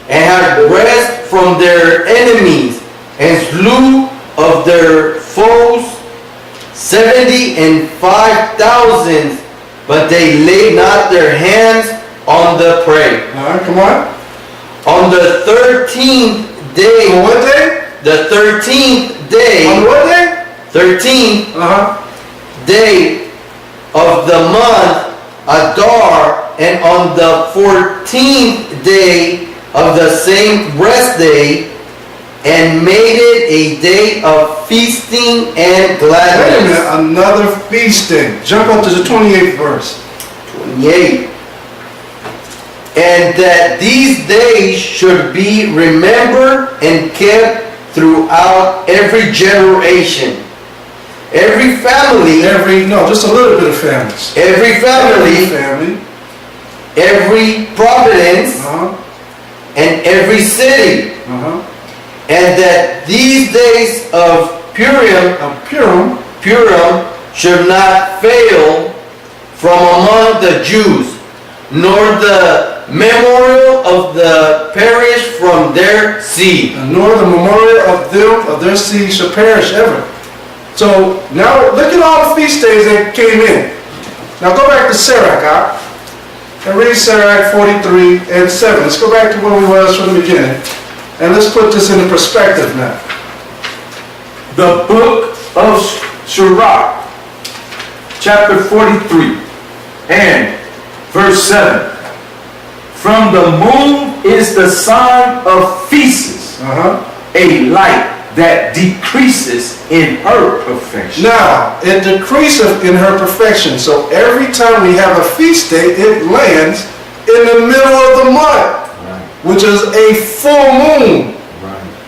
C: and had rest from their enemies, and slew of their foes 75,000 but they laid not their hands on the prey.
A: All right, come on.
C: On the 13th day,
A: On what day?
C: the 13th
A: On
C: day,
A: what day?
C: 13th
A: Uh-huh.
C: day of the month Adar, and on the 14th day of the same rest day, and made it a day of feasting and
A: Wait a
C: gladness.
A: minute, another feast day. Jump up to the 28th verse.
C: 28. And that these days should be remembered and kept throughout every generation. Every family,
A: Just a little bit of families.
C: every family,
A: Family.
C: every providence,
A: Uh-huh.
C: and every city.
A: Uh-huh.
C: And that these days of Purim
A: Purim.
C: should not fail from among the Jews, nor the memorial of the perish from their seed.
A: And nor the memorial of them, of their seed shall perish ever. So now look at all the feast days that came in. Now go back to Sirach, and read Sirach 43 and 7. Let's go back to where we was from the beginning. And let's put this into perspective now.
B: The book of Sirach, chapter 43 and verse 7. From the moon is the sign of feasts,
A: Uh-huh.
B: a light that decreases in her perfection.
A: Now, it decreaseth in her perfection. So every time we have a feast day, it lands in the middle of the month, which is a full moon,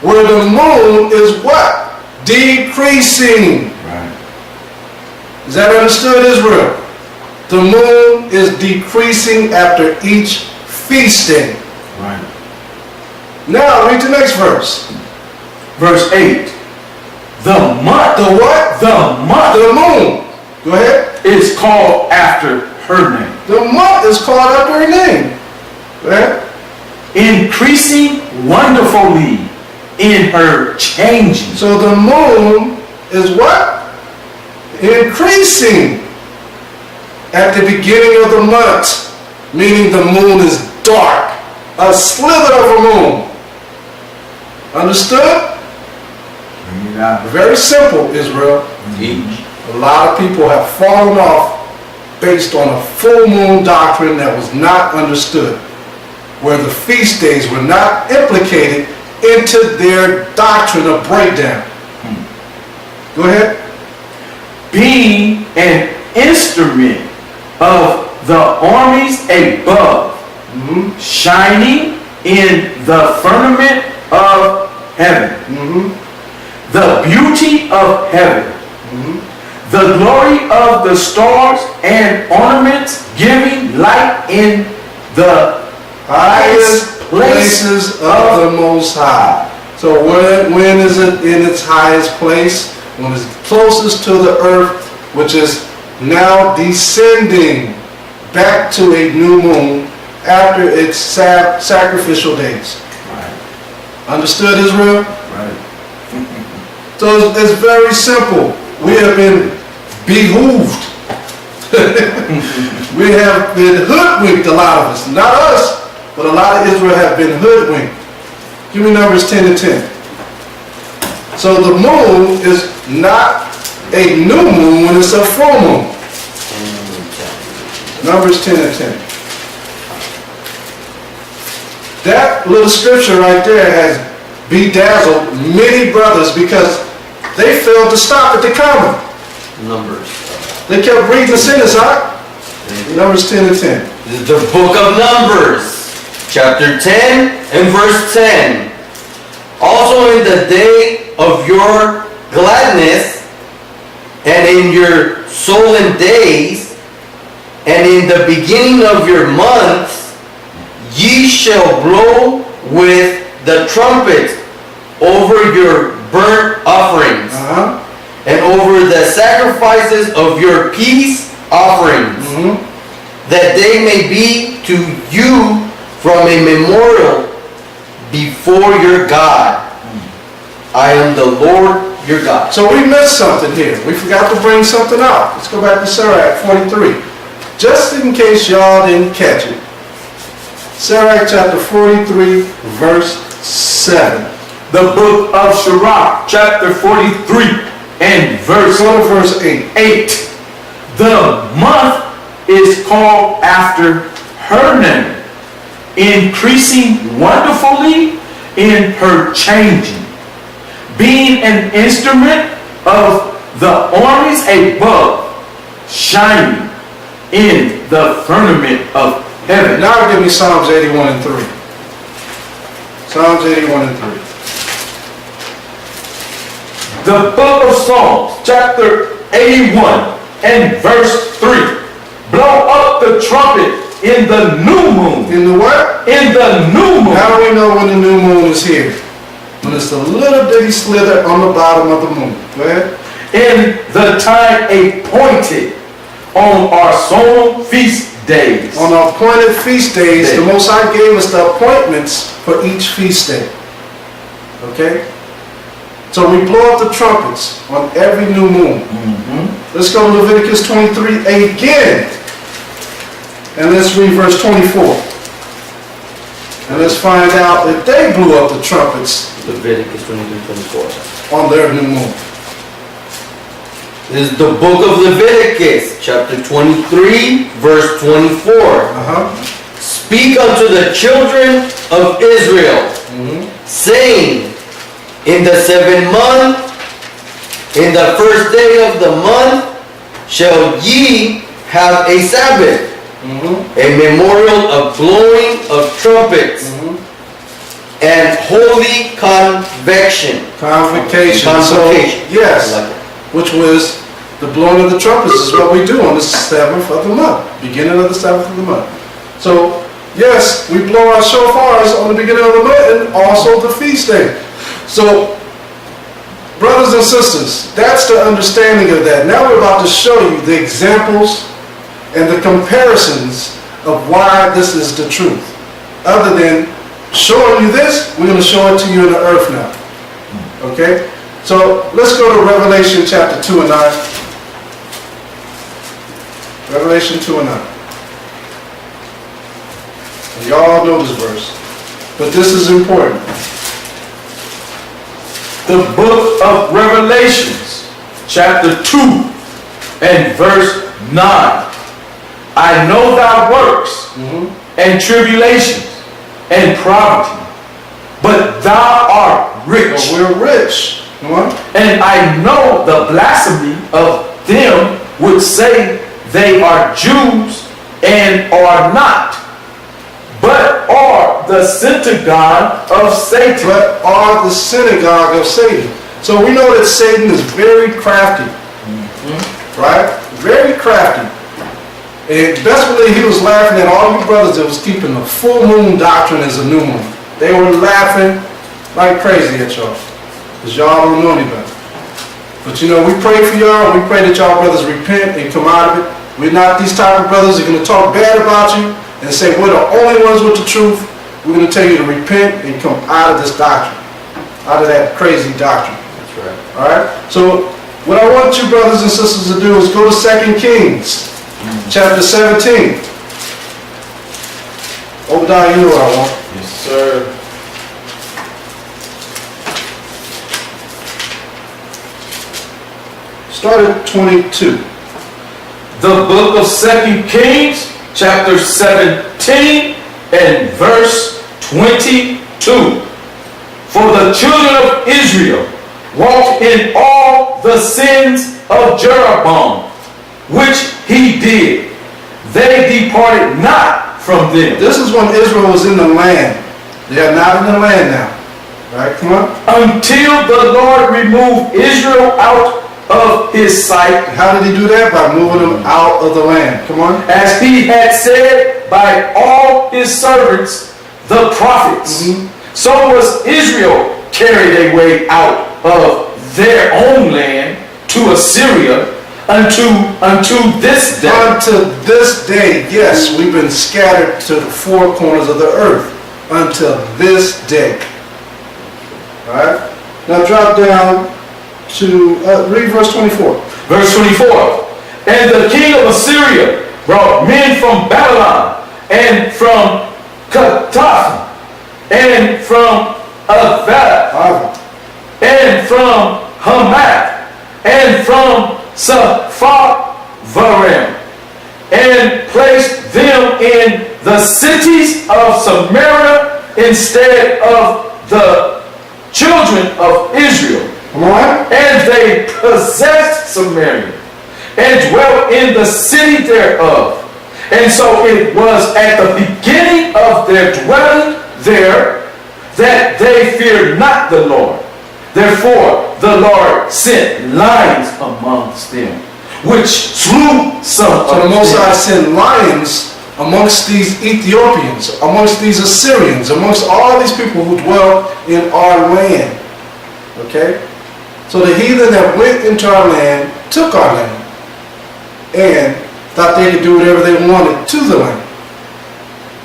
A: where the moon is what? Decreasing. Is that understood, Israel? The moon is decreasing after each feast day. Now, read the next verse.
B: Verse 8. The month.
A: The what?
B: The month
A: The moon. Go ahead.
B: is called after her name.
A: The month is called after her name. Go ahead.
B: Increasing wonderfully in her changing.
A: So the moon is what? Increasing at the beginning of the month, meaning the moon is dark, a slither of a moon. Understood? Very simple, Israel. A lot of people have fallen off based on a full moon doctrine that was not understood, where the feast days were not implicated into their doctrine of breakdown. Go ahead.
B: Being an instrument of the armies above, shining in the firmament of heaven, the beauty of heaven, the glory of the stars and ornaments, giving light in the
A: Highest places of the Most High. So when is it in its highest place? When it's closest to the earth, which is now descending back to a new moon after its sacrificial days. Understood, Israel? So it's very simple. We have been behooved. We have been hoodwinked, a lot of us. Not us, but a lot of Israel have been hoodwinked. Give me Numbers 10 and 10. So the moon is not a new moon when it's a full moon. Numbers 10 and 10. That little scripture right there has bedazzled many brothers because they failed to stop at the comma.
C: Numbers.
A: They kept reading the sentence out. Numbers 10 and 10.
C: This is the book of Numbers, chapter 10 and verse 10. Also in the day of your gladness, and in your solemn days, and in the beginning of your months, ye shall blow with the trumpet over your burnt offerings, and over the sacrifices of your peace offerings, that they may be to you from a memorial before your God. I am the Lord your God.
A: So we missed something here. We forgot to bring something out. Let's go back to Sirach 43. just in case y'all didn't catch it. Sirach chapter 43, verse 7.
B: The book of Sirach, chapter 43 and verse
A: Go to verse 8.
B: 8. The month is called after her name, increasing wonderfully in her changing, being an instrument of the armies above, shining in the firmament of heaven.
A: Now give me Psalms 81 and 3. Psalms 81 and 3.
B: The book of Psalms, chapter 81 and verse 3. Blow up the trumpet in the new moon.
A: In the what?
B: In the new moon.
A: How do we know when the new moon is here? When it's the little bitty slither on the bottom of the moon. Go ahead.
B: In the time appointed on our solemn feast days.
A: On the appointed feast days, the Most High gave us the appointments for each feast day. Okay? So we blow up the trumpets on every new moon. Let's go to Leviticus 23 again. And let's read verse 24. And let's find out if they blew up the trumpets
C: Leviticus 23:24.
A: on their new moon.
C: This is the book of Leviticus, chapter 23, verse 24. Speak unto the children of Israel, saying, in the 7th month, in the first day of the month, shall ye have a Sabbath, a memorial of blowing of trumpets, and holy convocation.
A: Convocation.
C: Convocation.
A: So, yes,
C: I like it.
A: which was the blowing of the trumpets is what we do on the 7th of the month, beginning of the 7th of the month. So, yes, we blow our shofars on the beginning of the month and also the feast day. So, brothers and sisters, that's the understanding of that. Now we're about to show you the examples and the comparisons of why this is the truth. Other than showing you this, we're going to show it to you in the earth now. Okay? So let's go to Revelation chapter 2 and 9. Revelation 2 and 9. And y'all know this verse, but this is important.
B: The book of Revelations, chapter 2 and verse 9. I know thy works and tribulations and poverty, but thou art rich.
A: But we're rich. Come on.
B: And I know the blasphemy of them which say they are Jews and are not, but are the synagogue of Satan.
A: But are the synagogue of Satan. So we know that Satan is very crafty. Right? Very crafty. And best believe he was laughing at all you brothers that was keeping the full moon doctrine as a new moon. They were laughing like crazy at y'all. Because y'all don't know any better. But you know, we pray for y'all, and we pray that y'all brothers repent and come out of it. We're not these type of brothers that are going to talk bad about you and say we're the only ones with the truth. We're going to tell you to repent and come out of this doctrine. Out of that crazy doctrine.
C: That's right.
A: Alright? So, what I want you brothers and sisters to do is go to 2 Kings, chapter 17. Obadiah, you know what I want.
B: Yes, sir.
A: Start at 22.
B: The book of 2 Kings, chapter 17 and verse 22. For the children of Israel walked in all the sins of Jeroboam, which he did. They departed not from them.
A: This is when Israel was in the land. They are not in the land now. Right? Come on.
B: Until the Lord removed Israel out of his sight,
A: How did he do that? By moving them out of the land. Come on.
B: as he had said by all his servants, the prophets. So was Israel carried away out of their own land to Assyria unto this day.
A: Unto this day, yes, we've been scattered to the four corners of the earth. Until this day. Alright? Now drop down to, read verse 24.
B: Verse 24. And the king of Assyria brought men from Babylon, and from Cuttath, and from Avad, and from Hamath, and from Sepharvaim, and placed them in the cities of Samaria instead of the children of Israel.
A: Come on.
B: And they possessed Samaria, and dwelt in the city thereof. And so it was at the beginning of their dwelling there that they feared not the Lord. Therefore the Lord sent lions amongst them, which slew some
A: So the
B: of
A: Most High
B: them.
A: sent lions amongst these Ethiopians, amongst these Assyrians, amongst all these people who dwell in our land. Okay? So the heathen that went into our land took our land and thought they could do whatever they wanted to the land.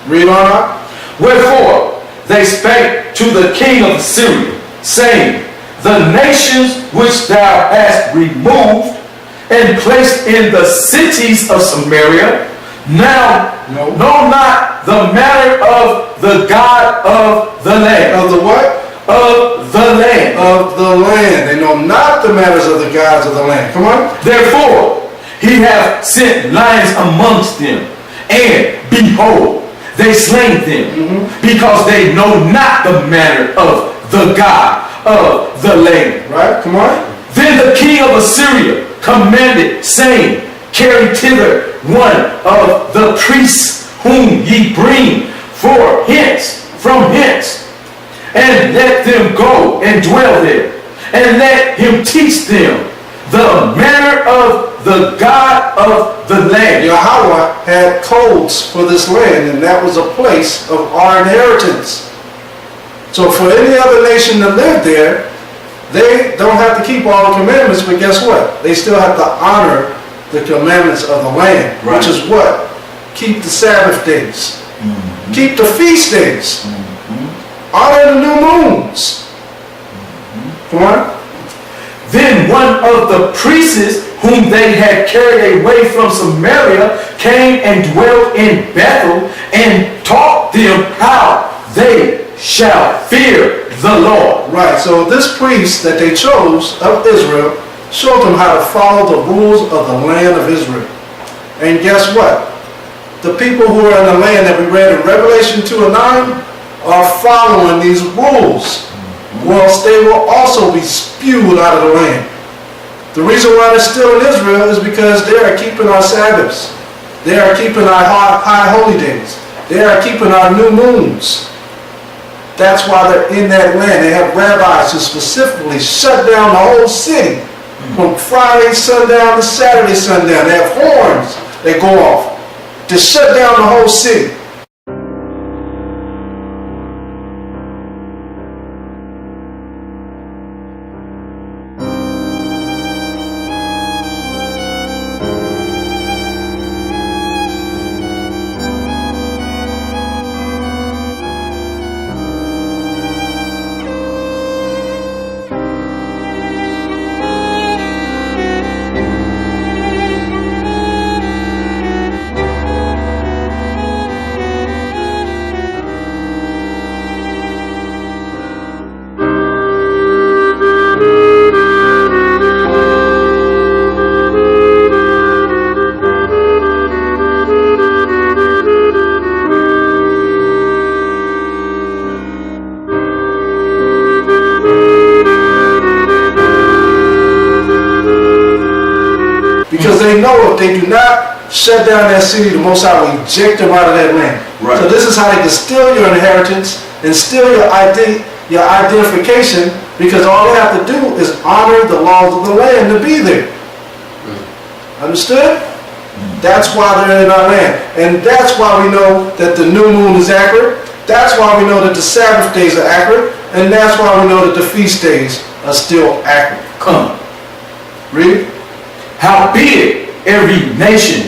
A: Read on up.
B: Wherefore they spake to the king of Assyria, saying, the nations which thou hast removed and placed in the cities of Samaria now
A: No.
B: know not the matter of the God of the land.
A: Of the what?
B: Of the land.
A: Of the land. They know not the matters of the gods of the land. Come on.
B: Therefore he hath sent lions amongst them, and behold, they slain them, because they know not the matter of the God of the land.
A: Right? Come on.
B: Then the king of Assyria commanded, saying, carry thither one of the priests whom ye bring from hence, and let them go and dwell there, and let him teach them the manner of the God of the land.
A: Yahawah had codes for this land, and that was a place of our inheritance. So for any other nation to live there, they don't have to keep all the commandments, but guess what? They still have to honor the commandments of the land,
B: Right.
A: which is what? Keep the Sabbath days. Keep the feast days. Honor the new moons. Come on.
B: Then one of the priests whom they had carried away from Samaria came and dwelt in Bethel, and taught them how they shall fear the Lord.
A: Right, so this priest that they chose of Israel showed them how to follow the rules of the land of Israel. And guess what? The people who are in the land that we read in Revelation 2 and 9 are following these rules, or else they will also be spewed out of the land. The reason why they're still in Israel is because they are keeping our Sabbaths. They are keeping our high holy days. They are keeping our new moons. That's why they're in that land. They have rabbis who specifically shut down the whole city from Friday sundown to Saturday sundown. They have horns that go off to shut down the whole city. Because they know if they do not shut down that city, the Most High will eject them out of that land.
B: Right.
A: So this is how they can steal your inheritance and steal your identification, because all they have to do is honor the laws of the land to be there. Understood? That's why they're in our land. And that's why we know that the new moon is accurate. That's why we know that the Sabbath days are accurate. And that's why we know that the feast days are still accurate.
B: Come.
A: Read.
B: Howbeit every nation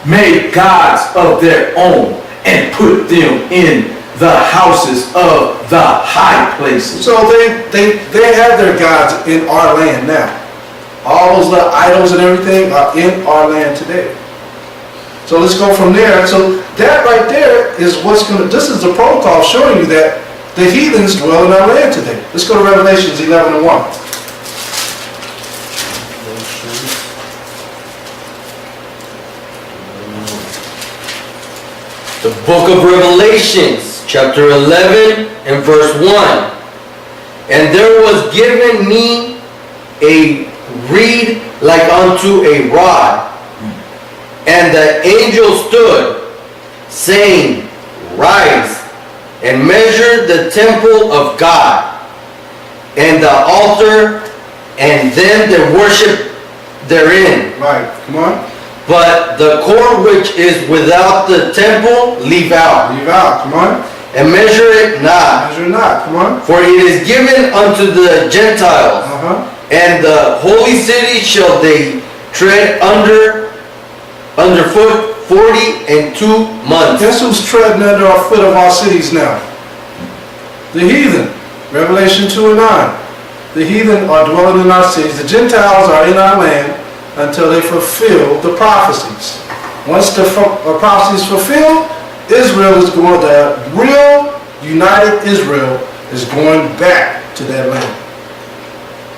B: made gods of their own, and put them in the houses of the high places.
A: So they have their gods in our land now. All those little idols and everything are in our land today. So let's go from there. So that right there is what's going to, this is the protocol showing you that the heathens dwell in our land today. Let's go to Revelations 11 and 1.
C: The book of Revelations, chapter 11 and verse 1. And there was given me a reed like unto a rod, and the angel stood, saying, Rise, and measure the temple of God, and the altar, and them that worship therein.
A: Right, come on.
C: But the cord which is without the temple leave out,
A: Leave out, come on.
C: and measure it not.
A: Measure not, come on.
C: For it is given unto the Gentiles, and the holy city shall they tread underfoot 42 months.
A: Guess who's treading under our foot of our cities now? The heathen. Revelation 2 and 9. The heathen are dwelling in our cities. The Gentiles are in our land until they fulfill the prophecies. Once the prophecy is fulfilled, Israel is going, the real united Israel is going back to that land.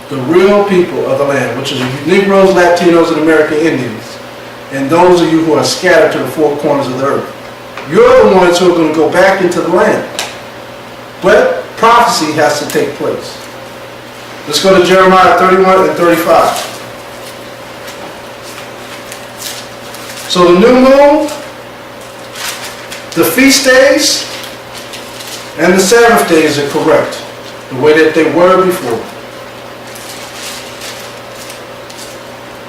A: The real people of the land, which is Negroes, Latinos, and American Indians. And those of you who are scattered to the four corners of the earth. You're the ones who are going to go back into the land. But prophecy has to take place. Let's go to Jeremiah 31 and 35. So the new moon, the feast days, and the Sabbath days are correct, the way that they were before.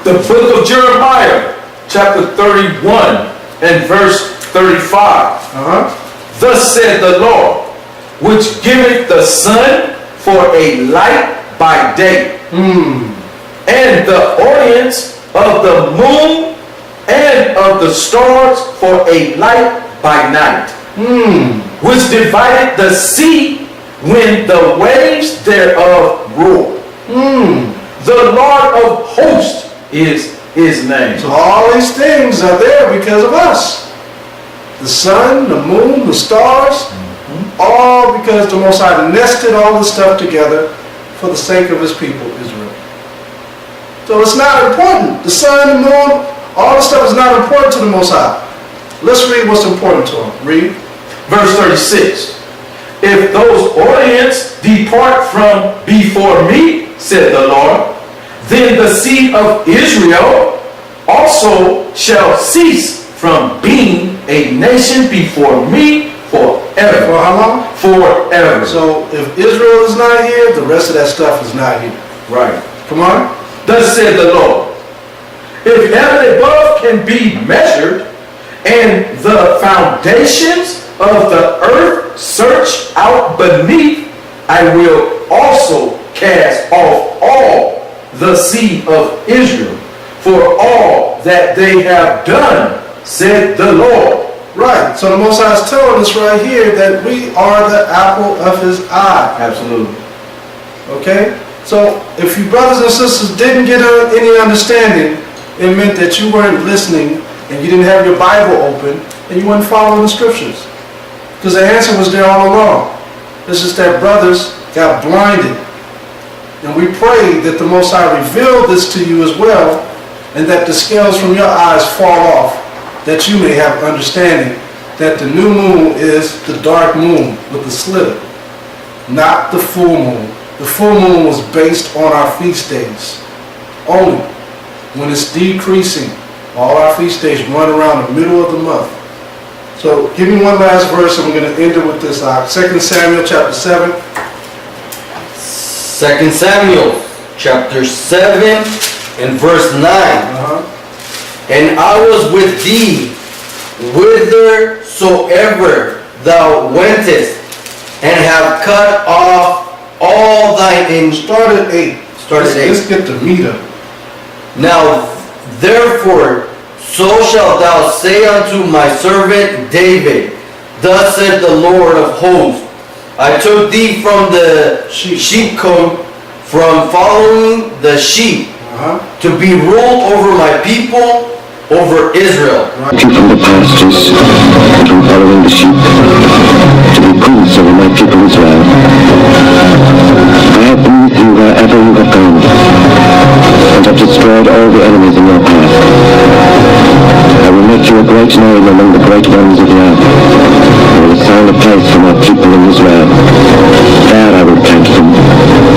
B: The book of Jeremiah, chapter 31 and verse 35. Thus said the Lord, which giveth the sun for a light by day, and the audience of the moon and of the stars for a light by night, which divided the sea when the waves thereof roar. The Lord of hosts is his name.
A: So all these things are there because of us. The sun, the moon, the stars, all because the Most High nested all this stuff together for the sake of his people, Israel. So it's not important. The sun, the moon, all this stuff is not important to the Most High. Let's read what's important to him. Read.
B: Verse 36. If those audience depart from before me, said the Lord, then the seed of Israel also shall cease from being a nation before me forever.
A: For how long?
B: Forever.
A: So if Israel is not here, the rest of that stuff is not here.
B: Right.
A: Come on.
B: Thus said the Lord, if heaven above can be measured, and the foundations of the earth searched out beneath, I will also cast off all the seed of Israel for all that they have done, said the Lord.
A: Right. So the Most High is telling us right here that we are the apple of his eye.
B: Absolutely.
A: Okay? So if you brothers and sisters didn't get any understanding, it meant that you weren't listening and you didn't have your Bible open and you weren't following the scriptures. Because the answer was there all along. It's just that brothers got blinded. And we pray that the Most High reveal this to you as well, and that the scales from your eyes fall off, that you may have understanding that the new moon is the dark moon with the sliver, not the full moon. The full moon was based on our feast days only. When it's decreasing, all our feast days run around the middle of the month. So give me one last verse and we're going to end it with this. 2 Samuel chapter 7.
C: 2 Samuel chapter 7 and verse 9. And I was with thee whithersoever thou wentest, and have cut off all thine
A: Start at 8. Let's get the meat of it.
C: Now therefore so shalt thou say unto my servant David, Thus said the Lord of hosts, I took thee from the sheepcote, from following the sheep, to be ruled over my people, over Israel.
E: You from the pastures and from following the sheep to be priests over my people Israel. I have been with you wherever you have gone, and have destroyed all the enemies in your path. I will make you a great name among the great ones of the earth. I will assign a place for my people in Israel. There I will plant them,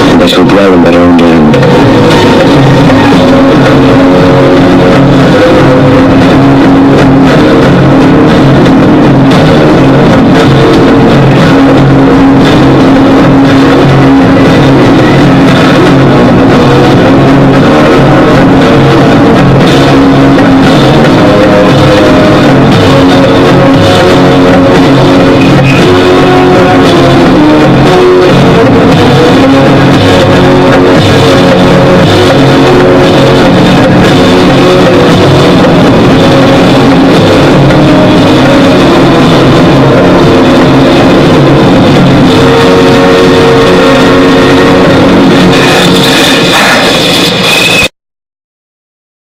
E: and they shall dwell in their own land.